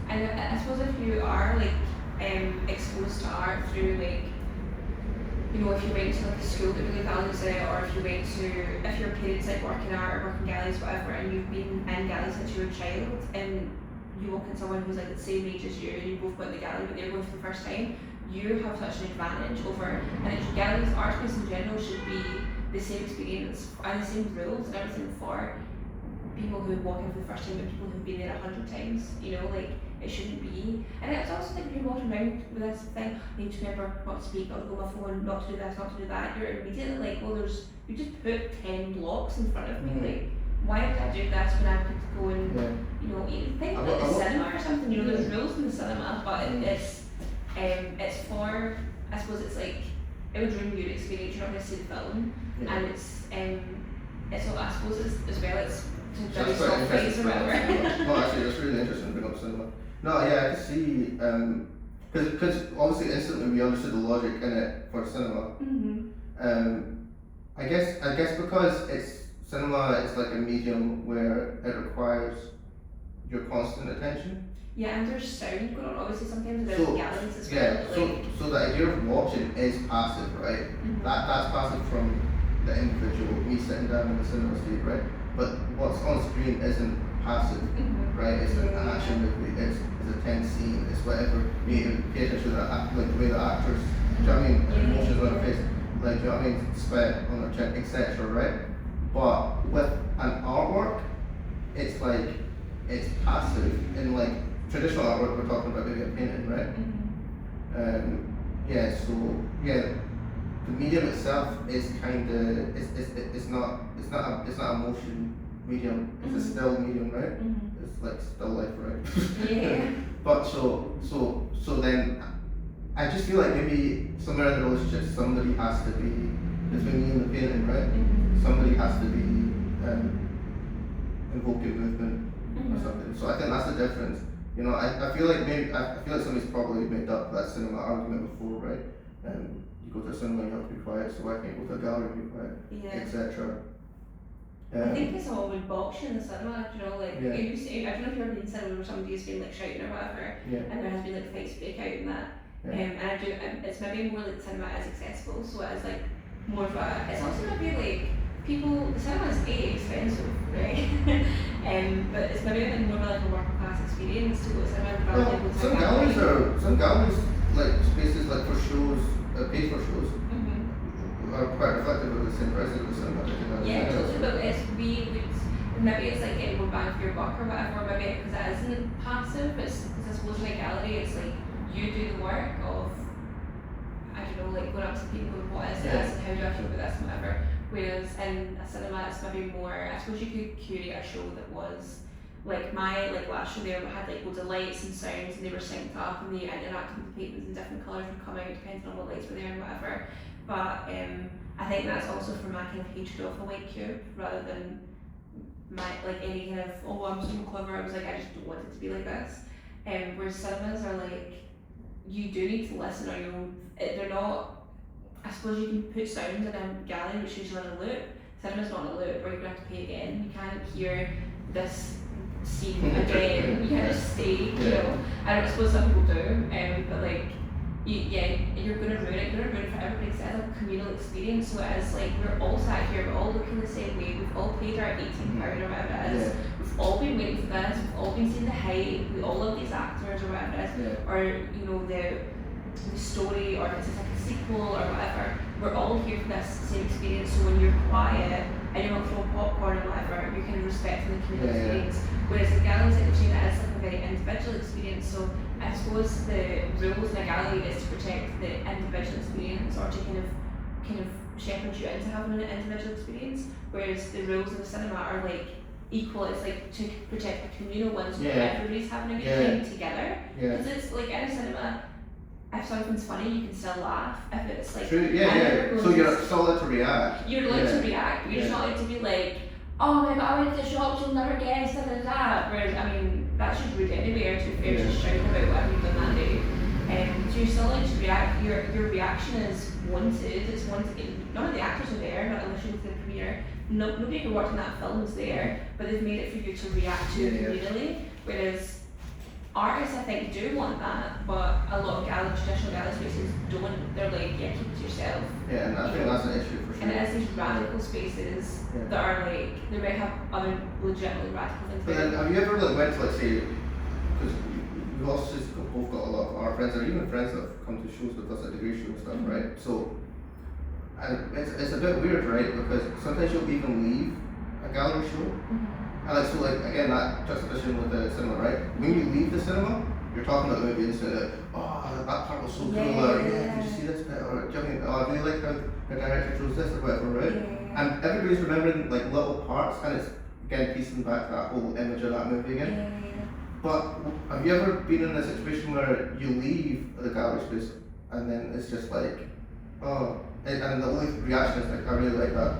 And I suppose if you are like exposed to art through like, you know, if you went to like a school that really values it, or if you went to, if your parents like work in art or work in galleries, whatever, and you've been in galleries since you were a child, and you walk in someone who's like the same age as you, and you both go in the gallery but they're going for the first time, you have such an advantage over, and if galleries, art space in general should be the same experience and the same rules and everything for people who walk in for the first time and people who've been there 100 times, you know, like it shouldn't be. And it's also like if you're walking around with this thing, I need to remember not to speak, not to go on my phone, not to do this, not to do that, you're immediately like, well you just put 10 blocks in front of me, like why would I do this when I could go and you know, eat? Think like the cinema or something, you know, there's rules in the cinema, but it's for, I suppose it's like, it would ruin your experience, you're not going to see the film, and it's I suppose it's as well, it's to very soft place or whatever. No, actually that's really interesting to bring up cinema. No, I can see, because obviously instantly we understood the logic in it for cinema. I guess because cinema is like a medium where it requires your constant attention. Yeah, and there's sound going on. Obviously, sometimes there's galleries as well. Yeah, so the idea of watching is passive, right? That's passive from the individual, me sitting down in the cinema seat, right? But what's on screen isn't passive, right? It's an action movie. It's a tense scene. It's whatever. You pay attention to that, like the way the actors, do you know what I mean? Emotions on their face, like, do you know what I mean? Sweat on their chin, etc. Right? But with an artwork, it's like it's passive in like traditional artwork. We're talking about maybe a painting, right? The medium itself is kind of it's not a motion medium. It's a still medium, right? It's like still life, right? Yeah. But so then I just feel like maybe somewhere in the relationship somebody has to be between me and the painting, right? Somebody has to be invoking movement or something. So I think that's the difference. You know, I feel like somebody's probably made up that cinema argument before, right? You go to a cinema, you have to be quiet, so why can't you go to a gallery and be quiet, etc. I think it's all been boxed in the cinema, you know, like, Yeah. I don't know if you've ever been in cinema where somebody's been like shouting or whatever, and there has been like fights break out and that. And it's maybe more like cinema is accessible, so it is like more of a, it's also maybe like, the cinema is expensive, right? But it's maybe like more of like a working class experience to go to cinema rather than go to a gallery. Some galleries, like spaces like for shows, paid for shows, are quite reflective of the same price as the cinema. Yeah, totally, but maybe it's like getting more bang for your buck or whatever, maybe because it isn't passive, because I suppose in a gallery it's like you do the work of, I don't know, like going up to people and what is this and how do I feel about this and whatever. Whereas in a cinema it's maybe more, I suppose you could curate a show that was like last show there had like loads of lights and sounds and they were synced up and they interacted with the paintings and different colours would come out depending on what lights were there and whatever. But I think that's also for my kind of hatred of a white cube rather than my like any kind of, oh I'm so clever, I was like I just don't want it to be like this. Whereas cinemas are like, you do need to listen or they're not, I suppose you can put sound in a gallery which is usually in a loop. Cinema's not in a loop where you're going to have to pay again. You can't hear this scene again, you can't just stay, you know. I don't suppose some people do, but like, you're going to ruin it for everybody because it's a communal experience. So it is like, we're all sat here, we're all looking the same way, we've all paid our £18 or whatever it is, we've all been waiting for this, we've all been seeing the hype, we all love these actors or whatever it is, or you know, the story, or if it's like a sequel or whatever, we're all here for this same experience. So when you're quiet and you're not throwing popcorn or whatever, you're kind of respecting the communal experience. Whereas a gallery situation, that is like a very individual experience. So I suppose the rules in a gallery is to protect the individual experience or to kind of shepherd you into having an individual experience. Whereas the rules in the cinema are like equal, it's like to protect the communal ones where everybody's having a good time together. Because it's like in a cinema, if something's funny, you can still laugh. If it's like, so you're still allowed to react. You're allowed to react, but you're just not allowed to be like, oh my god, I went to the shops, you'll never guess, da da da. Whereas, I mean, that's just rude anyway, or to be fair, just shouting about whatever you've done that day. So you're still allowed to react, your reaction is wanted, it's wanted. None of the actors are there, not unless you go to the premiere. Nobody who worked on that film is there, but they've made it for you to react to communally. Whereas, artists, I think, do want that, but a lot of traditional gallery spaces don't. They're like, keep it to yourself. Yeah, and I think that's an issue for sure. And it is these radical spaces that are like, they might have other legitimately radical things. But then, have you ever like went to, like, say, because we've also just both got a lot of our friends, or even friends that have come to shows with us at degree show and stuff, right? So, and it's a bit weird, right? Because sometimes you'll even leave a gallery show. And like, so like, again, that juxtaposition with the cinema, right? When you leave the cinema, you're talking about the movie and saying, oh, that part was so cool, or did you see this bit, or do you know what I mean? Oh, I really like how the director chose this, or whatever, right? And everybody's remembering like little parts, and it's again piecing back that whole image of that movie again. But have you ever been in a situation where you leave the gallery space and then it's just like, oh, and the only reaction is like, I really like that.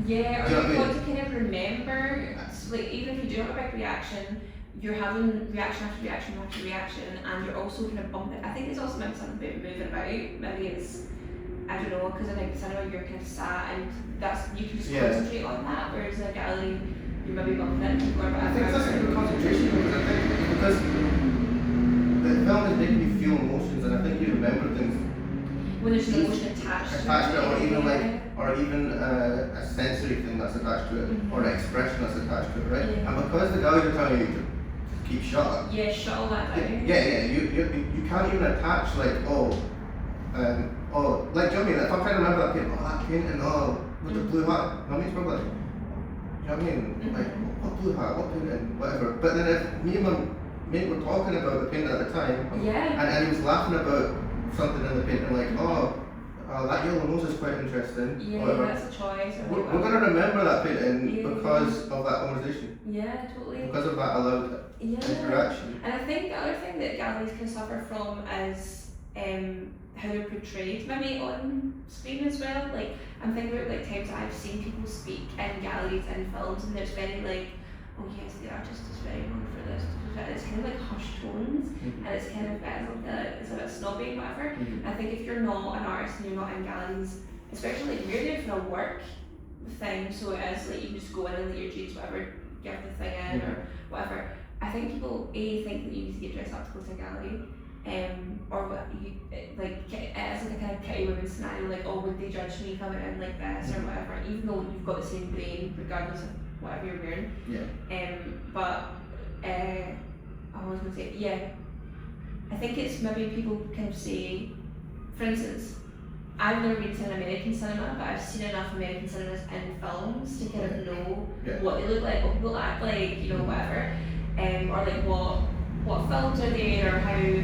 Yeah, or you want to kind of remember, so like even if you do have a big reaction, you're having reaction after reaction after reaction, and you're also kind of bumping. I think it's also maybe something about moving about. Maybe it's, I don't know, because I think cinema you're kind of sat and that's, you can just concentrate on that, whereas in a gallery you maybe bumping into people or whatever. I think that's a good concentration because the film is making you feel emotions, and I think you remember things when there's an emotion attached to it, or even like, or even a sensory thing that's attached to it, or an expression that's attached to it, right? And because the galleries are telling you to keep shut. Shut all that down. You can't even attach like, like, do you know what I mean? If I'm trying to remember that painting, that painting, with the blue hat, I mean, it's probably like, do you know what I mean? Like, what blue hat, what painting, whatever. But then if me and my mate were talking about the painting at the time, and he was laughing about something in the painting, like, That yellow nose is quite interesting. Yeah, However, that's a choice. we're going to remember that painting Yeah. because of that conversation. Yeah, totally. Because of that allowed interaction. And I think the other thing that galleries can suffer from is how they're portrayed maybe on screen as well. Like, I'm thinking about like times I've seen people speak in galleries and films and there's very like, oh yes, the artist is very known for this. It's kind of like hushed tones and it's kind of it's a bit snobby and whatever. I think if you're not an artist and you're not in galleries, especially like we're there for a work thing, so it is like you can just go in and let your jeans whatever, give the thing in or whatever. I think people think that you need to get dressed up to go to a gallery, or what you like it is like a kind of pretty women scenario, like oh would they judge me coming in like this or whatever, even though you've got the same brain regardless of whatever you're wearing. But I was gonna say, I think it's maybe people kind of say, for instance, I've never been to an American cinema, but I've seen enough American cinemas in films to kind of know what they look like, what people act like, you know, whatever, or like what films are there, or how.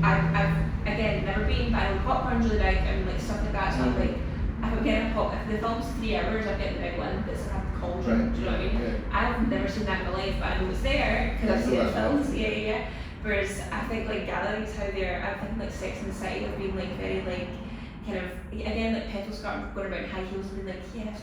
I've again never been, but I know popcorn's really big and like stuff like that. So I'm like, if I'm getting a pop, if the film's 3 hours, I'm getting the big one that's like a cauldron. Do you know what I mean? I've never seen that in my life, but I know it's there because I've seen it in films. Whereas I think like galleries, how they're, I think like Sex and the City have been like very like kind of again like petal skirt going around high heels and being like yes,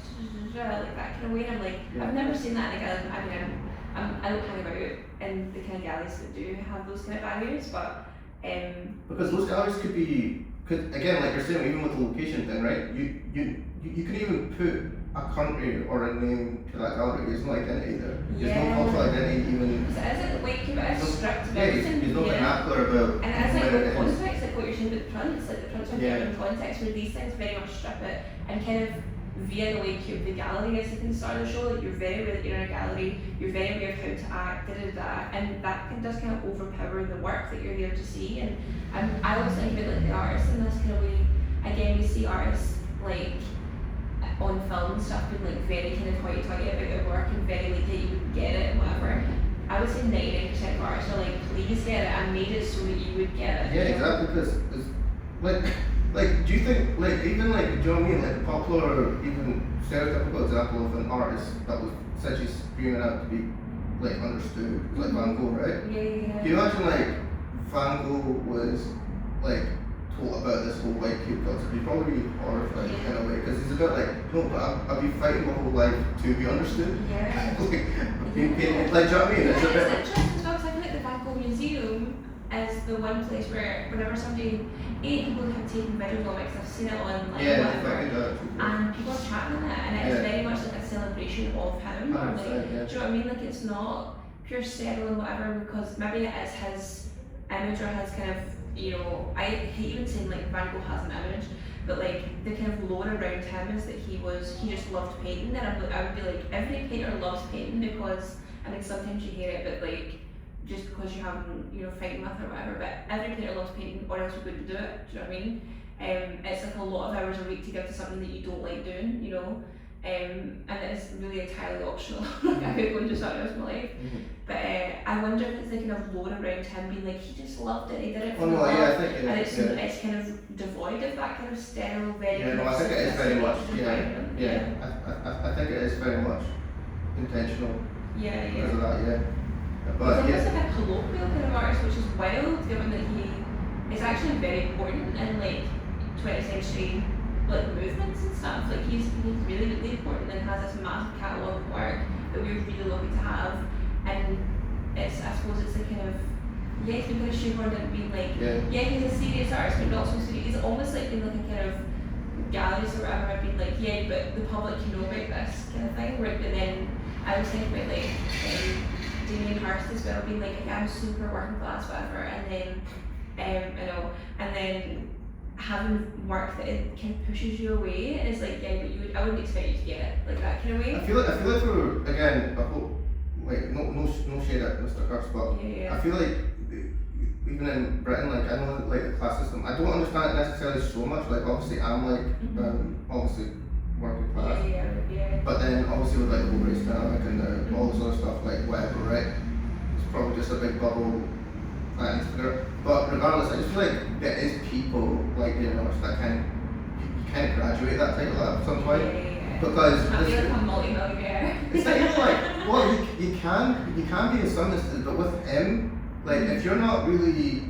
like that kind of way. And I'm like, I've never seen that in a gallery. I mean, I don't hang about in the kind of galleries that do have those kind of barriers, but because those galleries could again, like you're saying, even with the location thing, right? You could even put a country or a name to that gallery. There's no identity there. There's no cultural identity even. So is it like keep it as strict about everything? There's no vernacular about. And it's like with context, like what you're saying about the Prunts, like the Prunts are given context where these things very much strip it and kind of via the way the gallery is at the start of the show, like you're very aware that you're in a gallery, you're very aware of how to act, and that does kind of overpower the work that you're there to see. And I always think about like the artists in this kind of way. Again, we see artists like on film and stuff being like very kind of hoity-toity about their work and very like that you would get it and whatever. I would say 99% of artists are like, please get it, I made it so that you would get it. Yeah, exactly, because like, do you think, like, even like, do you know what I mean, like a popular or even stereotypical example of an artist that was essentially screaming out to be like understood, like Van Gogh, right? Yeah. Can you imagine like Van Gogh was like told about this whole white cube culture? He'd probably be horrified in a way, because he's a bit like, no, but I've been fighting my whole life to be understood. Like, being paid, like, do you know what I mean? It's a bit. It's interesting as well, because I feel like the Van Gogh Museum is the one place where whenever somebody, people have taken videos of it, because I've seen it on like whatever, and people are chatting on it, and it's very much like a celebration of him. Like, do you know what I mean? Like, it's not pure sterile and whatever, because maybe it is his image or his kind of, you know, I hate even saying like Van Gogh has an image, but like the kind of lore around him is that he just loved painting, and I would be like, every painter loves painting, because I mean sometimes you hear it, but like just because you haven't, you know, fighting with or whatever, but every painter loves painting, or else you wouldn't do it. Do you know what I mean? It's like a lot of hours a week to give to something that you don't like doing, you know. And it's really entirely optional. Like, I could go and do something else in my life. But I wonder if it's the kind of lore around him being like, he just loved it, he did it for love. I think it is. And it's kind of devoid of that kind of sterile, very I think it is very much, I think it is very much intentional. Because of that, But he's almost like a colloquial kind of artist, which is wild, given that he is actually very important in like 20th century like movements and stuff. Like he's really, really important and has this massive catalogue of work that we're really lucky to have. And it's, I suppose it's a kind of, he's been kind of shoehorned into being like, he's a serious artist, but also serious. He's almost like in like a kind of galleries or whatever, I've been like, but the public can know about this kind of thing. But then I was thinking about like Damien Hirst as well, being like, I'm super working class, whatever, and then and then having work that it kind of pushes you away is like, but I wouldn't expect you to get it like that kind of way. I feel like we're, again, I hope, like, no shade at Mr. Hirst, but I feel like even in Britain, like, I know like the class system, I don't understand it necessarily so much. Like, obviously I'm like obviously working class, but then obviously with like the whole race dynamic and all this other stuff, like whatever, right? It's probably just a big bubble that needs to figure out. But regardless, I just feel like there is people like, you know, that kind of, you kind of graduate that title at some point. Yeah. Because I feel like I'm multi-millionaire. it's not even like, well, you can be in some instances, but with him, like, if you're not really,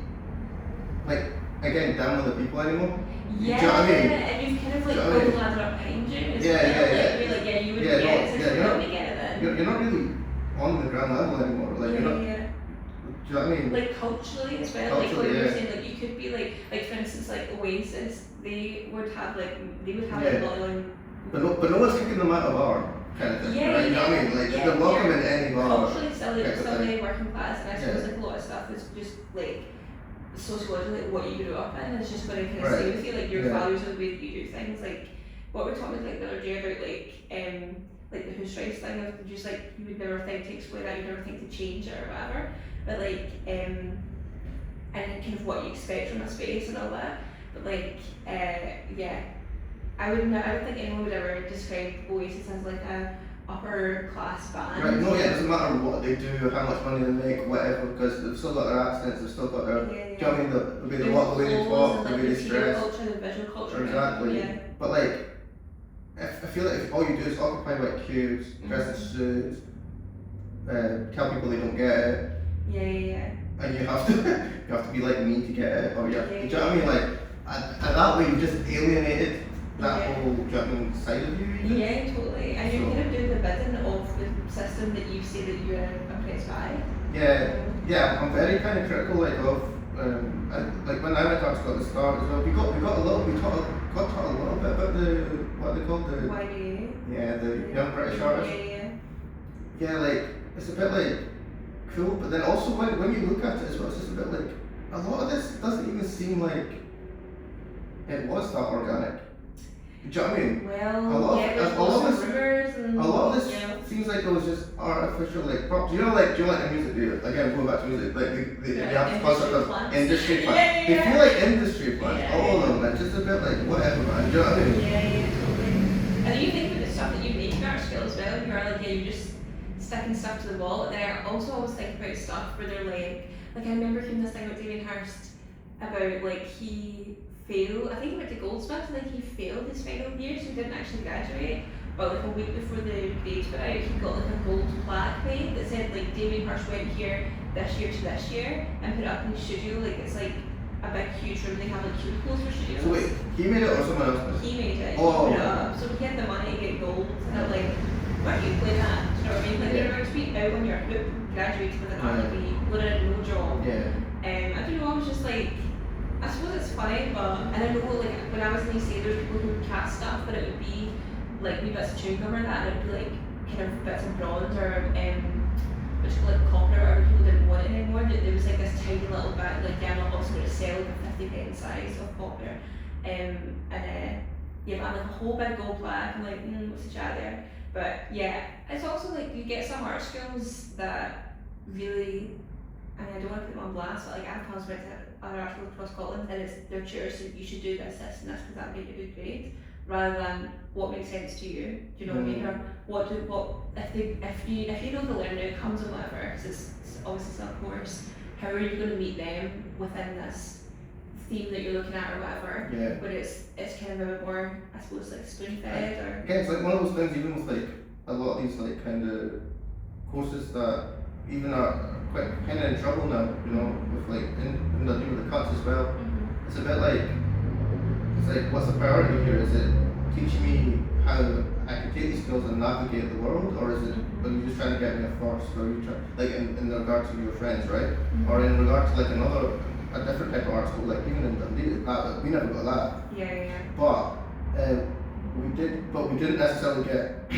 like, again, down with the people anymore. Yeah, do you know what I mean? and you've kind of like Do you know what I pulled mean? the ladder up behind you. It's Yeah, kind of yeah. like, you're like, yeah, you would Yeah, get it, no, so yeah, you're you're not to get it then. You're not really on the ground level anymore. Like, you're not. Yeah. Do you know what I mean? Like culturally as well, like what you were saying, like you could be like for instance like Oasis, they would have like a lot of But no one's kicking them out of bar kind of thing, right? You know what I mean? Like they're welcome in any bar. Culturally still like somebody working class, and I suppose like a lot of stuff is just like sociologically like, what you grew up in is just going to kind of stay with you, like your values are the way that you do things. Like what we're talking about like the other day about like the who strikes thing of just like you would never think to explain that, you'd never think to change it or whatever. But like and kind of what you expect from a space and all that. But like yeah. I don't think anyone would ever describe Oasis as like a upper class band. Right, no, yeah, it doesn't matter what they do, how much money they make, whatever, because they've still got their accents, they've still got their, do you know what I mean, the way they walk, the way they talk, the way they dress. Culture, the visual culture. Exactly. Yeah. But like, I feel like if all you do is occupy white cubes, dress in suits, tell people they don't get it. Yeah. And you have to be like me to get it, or do you know what I mean? Like, and that way you just alienated that whole side of you. Even. Yeah, totally. And you're kind of doing the bidding of the system that you say that you're oppressed by. Yeah. I'm very kind of critical, like of like when I went to art school at the start as well. We got taught a little bit about the what they called the the Young British Artists. Yeah, like it's a bit like cool, but then also when you look at it as well, it's just a bit like a lot of this doesn't even seem like it was that organic. Do you know what I mean? Well, a lot of this yeah. seems like it was just artificial, like prop. Do you know like the music video? Again, going back to music, like they have the concept of industry plants. They feel like industry plants, all of them. Like just a bit like whatever, man. Do you know what I mean? Yeah, totally. And then you think about the stuff that you make in art school as well. You're like, you're just sticking stuff to the wall. And then I also always think about stuff where they're like I remember hearing this thing about Damien Hirst about like he failed. I think he went to Goldsmiths and then he failed his final year, so he didn't actually graduate. But like a week before the grades went out, he got like a gold plaque made that said like Damien Hirst went here this year to this year and put it up in his studio. Like it's like a big huge room. They have like cubicles for studios. So wait, he made it or someone else made it? He made it. Oh. He put it up. So he had the money to get gold. And I'm like, why don't you play that? Do you know what I mean? Like you're about to be out on your hoop, graduated with an art degree, literally no job. Yeah. I don't know. I was just like. I suppose it's funny, but and I know like when I was in EC, there's people who would cast stuff, but it would be like wee bits of chewing gum or that, and it would be like kind of bits of bronze or which like copper or whatever. People didn't want it anymore. There was like this tiny little bit, like yeah, I'm also going to sell like a 50p size of copper, but I'm like a whole big gold plaque. I'm like, what's the chat there? But yeah, it's also like you get some art schools that really. I mean, I don't want to put them on blast, but like I've concentrated other art schools across Scotland, and it's their tutors saying you should do this, and this because that made a good grade, rather than what makes sense to you. Do you know what I mean? Or if you know the learning outcomes and whatever, because it's obviously still a course. How are you going to meet them within this theme that you're looking at or whatever? Yeah. But it's kind of a bit more, I suppose, like spoon fed or. Yeah, it's like one of those things. Even with like a lot of these like kind of courses that even are quite kind of in trouble now, you know, with like in the new the cuts as well. Mm-hmm. It's a bit like what's the priority here? Is it teaching me how I can take these skills and navigate the world, or is it are you just trying to get me a first, or you try like in regard to your friends, right? Mm-hmm. Or in regard to like a different type of art school, like even in Dundee, we never got that. Yeah. But we didn't necessarily get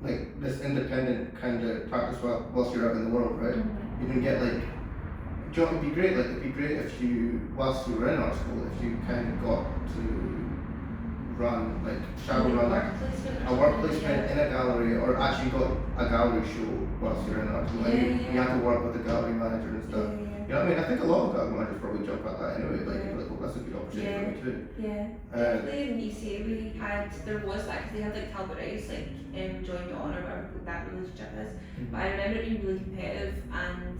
like this independent kind of practice whilst you're out in the world, right? Mm-hmm. You didn't get like, do you know, it'd be great if you, whilst you were in art school, if you kind of got to run, like shadow run a work placement in a gallery, or actually got a gallery show whilst you're in art school, and you had to work with the gallery manager and stuff. You know what I mean? I think a lot of gallery managers probably jump at that anyway, like, oh, that's a good opportunity for me too. Definitely in EC there was that, because they had like Talbot Rice, like joined on or whatever that relationship is. But I remember it being really competitive, and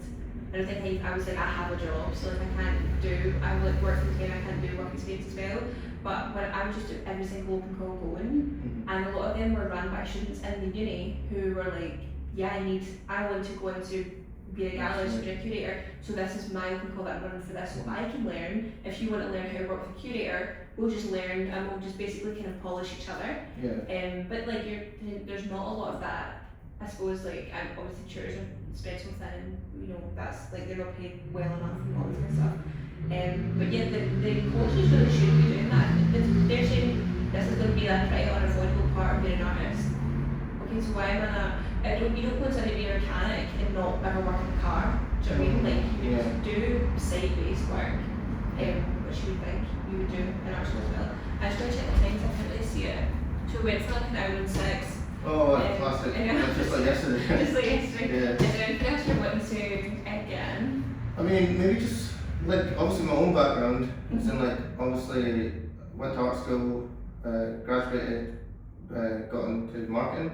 I don't think I was like, I have a job, so like I like work full time, I can't do work experience as well. But when I was just doing every single open call going, and a lot of them were run by students in the uni who were like, yeah, I want to go into be a gallerist or be a curator, so this is my open call that I'm running for this, so I can learn. If you want to learn how to work with a curator, we'll just learn and we'll just basically kind of polish each other. But like there's not a lot of that. I suppose like obviously tutors are special thing, you know, that's like they're not paid well enough and all this kind of stuff. But yeah, the coaches really should be doing that. They're saying this is going to be a pretty unavoidable part of being an artist. Okay, so why am I not? You don't go into being a mechanic and not ever work in a car. Do you know what I mean? Like you do site-based work, which you would think you would do in art school as well. I was trying to check the times, I couldn't really see it. So we went for like an hour and 6. Oh, classic. Just like yesterday. Just like yesterday. Is there anything else you're wanting to again? I mean, maybe just like obviously my own background is in like obviously went to art school, graduated, got into marketing,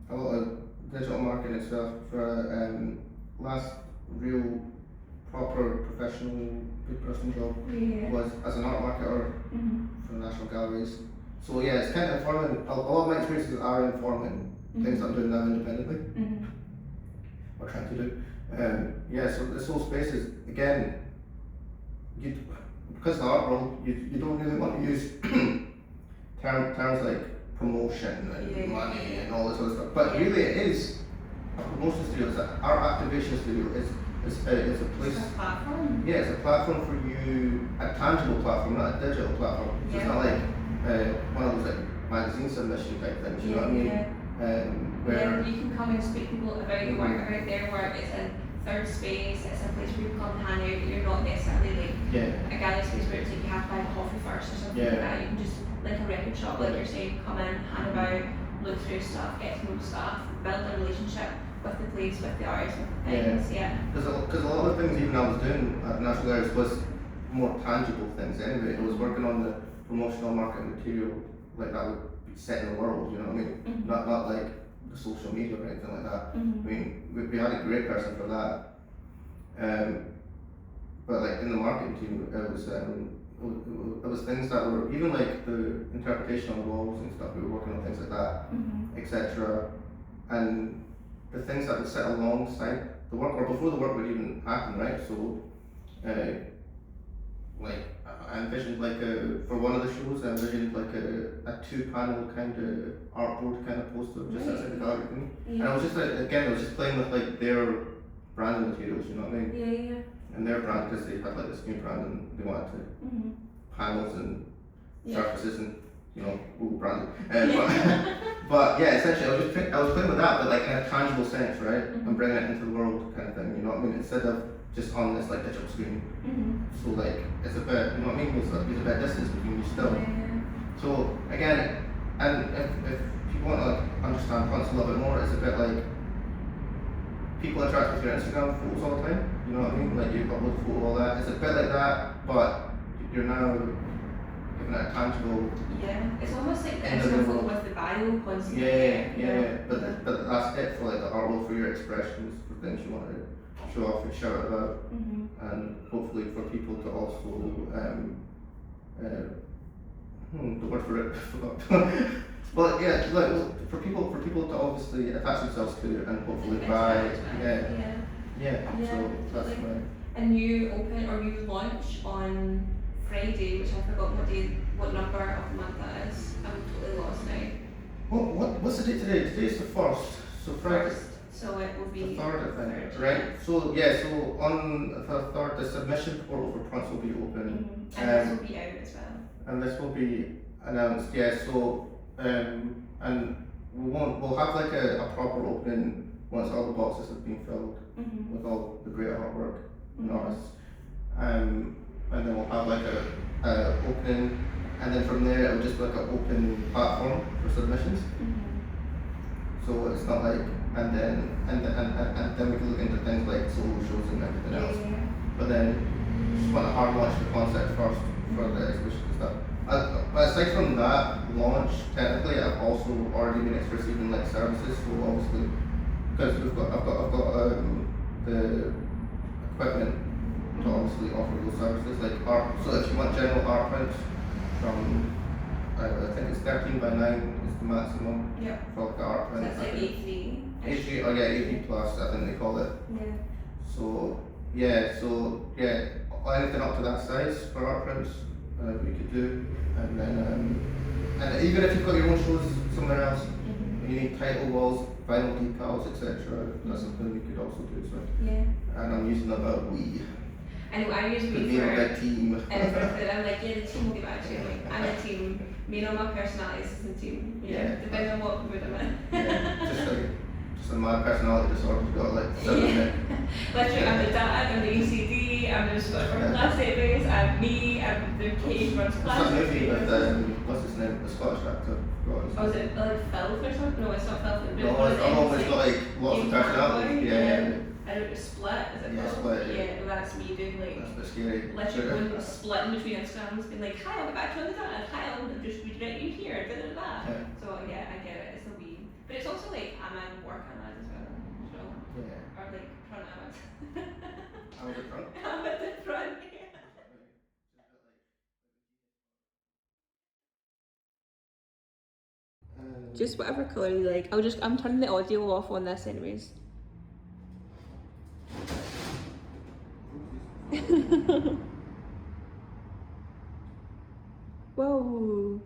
a lot of digital marketing and stuff for last real proper professional big person job was as an art marketer for national galleries. So yeah, it's kind of informing, a lot of my experiences are informing things I'm doing now independently, or trying to do. Yeah, so this whole space is, again, because of the art world, you don't really want to use terms like promotion and money and all this other stuff, but really it is a promotion studio, it's an art activation studio, it's a place. It's a platform. Yeah, it's a platform for you, a tangible platform, not a digital platform. So it's not like one of those like magazine submission type things, you know what I mean? Where you can come and speak to people about your work, about their work. It's a third space, it's a place where people come and hang out. You're not necessarily like a gallery space where it's like you have to buy coffee first or something like that. You can just, like a record shop, like you're saying, come in, hang about, look through stuff, get to know staff, build a relationship with the place, with the artists, with the things. Because a lot of things even I was doing at National Galleries was more tangible things anyway. I was working on the promotional marketing material like that would be set in the world, you know what I mean? Not like the social media or anything like that. I mean, we had a great person for that. But like in the marketing team, it was things that were even like the interpretation on the walls and stuff. We were working on things like that, etc. And the things that would sit alongside the work or before the work would even happen, right? So, like I envisioned like for one of the shows, I envisioned like a 2-panel kind of artboard kind of poster just outside the gallery thing. And I was just like, again, I was just playing with like their branding materials, you know what I mean? And their brand, because they had like this new brand and they wanted to panels and surfaces and you know, branding. But yeah, essentially I was playing with that, but like in a tangible sense, right? I'm bringing it into the world kind of thing, you know what I mean? Instead of just on this like digital screen. So like it's a bit, you know what I mean? There's a bit of distance between you still. So again, and if people want to like understand Prunt a little bit more, it's a bit like people interact with your Instagram photos all the time. You know what I mean? Like you upload a photo, all that. It's a bit like that, but you're now giving it a tangible. It's almost like the Instagram photo with the bio constantly. But that's it for like the art world, for your expressions, for things you want to show off and shout about, and hopefully for people to also the word for it, I forgot. Well, yeah, like for people to obviously attach themselves to it and hopefully buy. So that's my. And you open or you launch on Friday, which I forgot what number of the month that is. I'm totally lost now. What's the date today? Today's the 1st. So Friday. So it will be the 3rd, I think. Right. So yeah. So on the 3rd, the submission portal for Prunt will be open. And this will be out as well. And this will be announced. Yeah. So and we'll have like a proper opening once all the boxes have been filled with all the great artwork and artists. And then we'll have like a opening, and then from there it'll just be like an open platform for submissions. So it's not like and then we can look into things like solo shows and everything else. But then just want to hard launch the concept first for the exhibition and stuff. But aside from that launch, technically I've also already been receiving like services. So obviously, because I've got the equipment to obviously offer those services like art. So if you want general art print from, I think it's 13 by 9 is the maximum Yep. for like art So print. that's like A3. A3, oh yeah, A3 plus, I think they call it. Yeah. So yeah, anything up to that size for art prints we could do, and then and even if you've got your own shows somewhere else, you need title walls, vinyl decals, etc. That's something we could also do. So Yeah. and I'm using about we. I know I use Could we be for. a big team. And I'm like, yeah, the team will get back to you. I'm like, I'm a team. Me and all my personalities is the team. Yeah. Depending on what mood I'm in. Yeah, just my personality disorder's got like 7 minutes. Literally, I'm the dad, I'm the ECD, I'm the Scottish World Class Database, I'm me, I'm the Cage Runs Class. That movie with what's his name, the Scottish actor. Oh, is it like Filth or something? No, it's not Filth. No, I've always got like lots of personalities. Yeah. I don't know, Split, is it Yeah, called? Split, yeah. Yeah, well, that's me doing like. That's a bit scary. Literally going splitting between Instagrams, being like, hi, I'll get back to you on the dad, hi, I'll just redirect you here, da da da. Yeah. So yeah, I get it, it's a wee. But it's also like, am I work Ahmad as well? So, Yeah. or like, Prunt Ahmad. I'm the front. Ahmad the Prunt. Just whatever colour you like. I'm turning the audio off on this anyways. Whoa.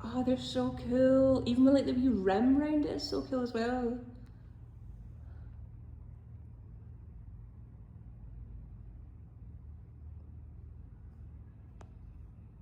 Oh, they're so cool. Even with like the wee rim round it is so cool as well.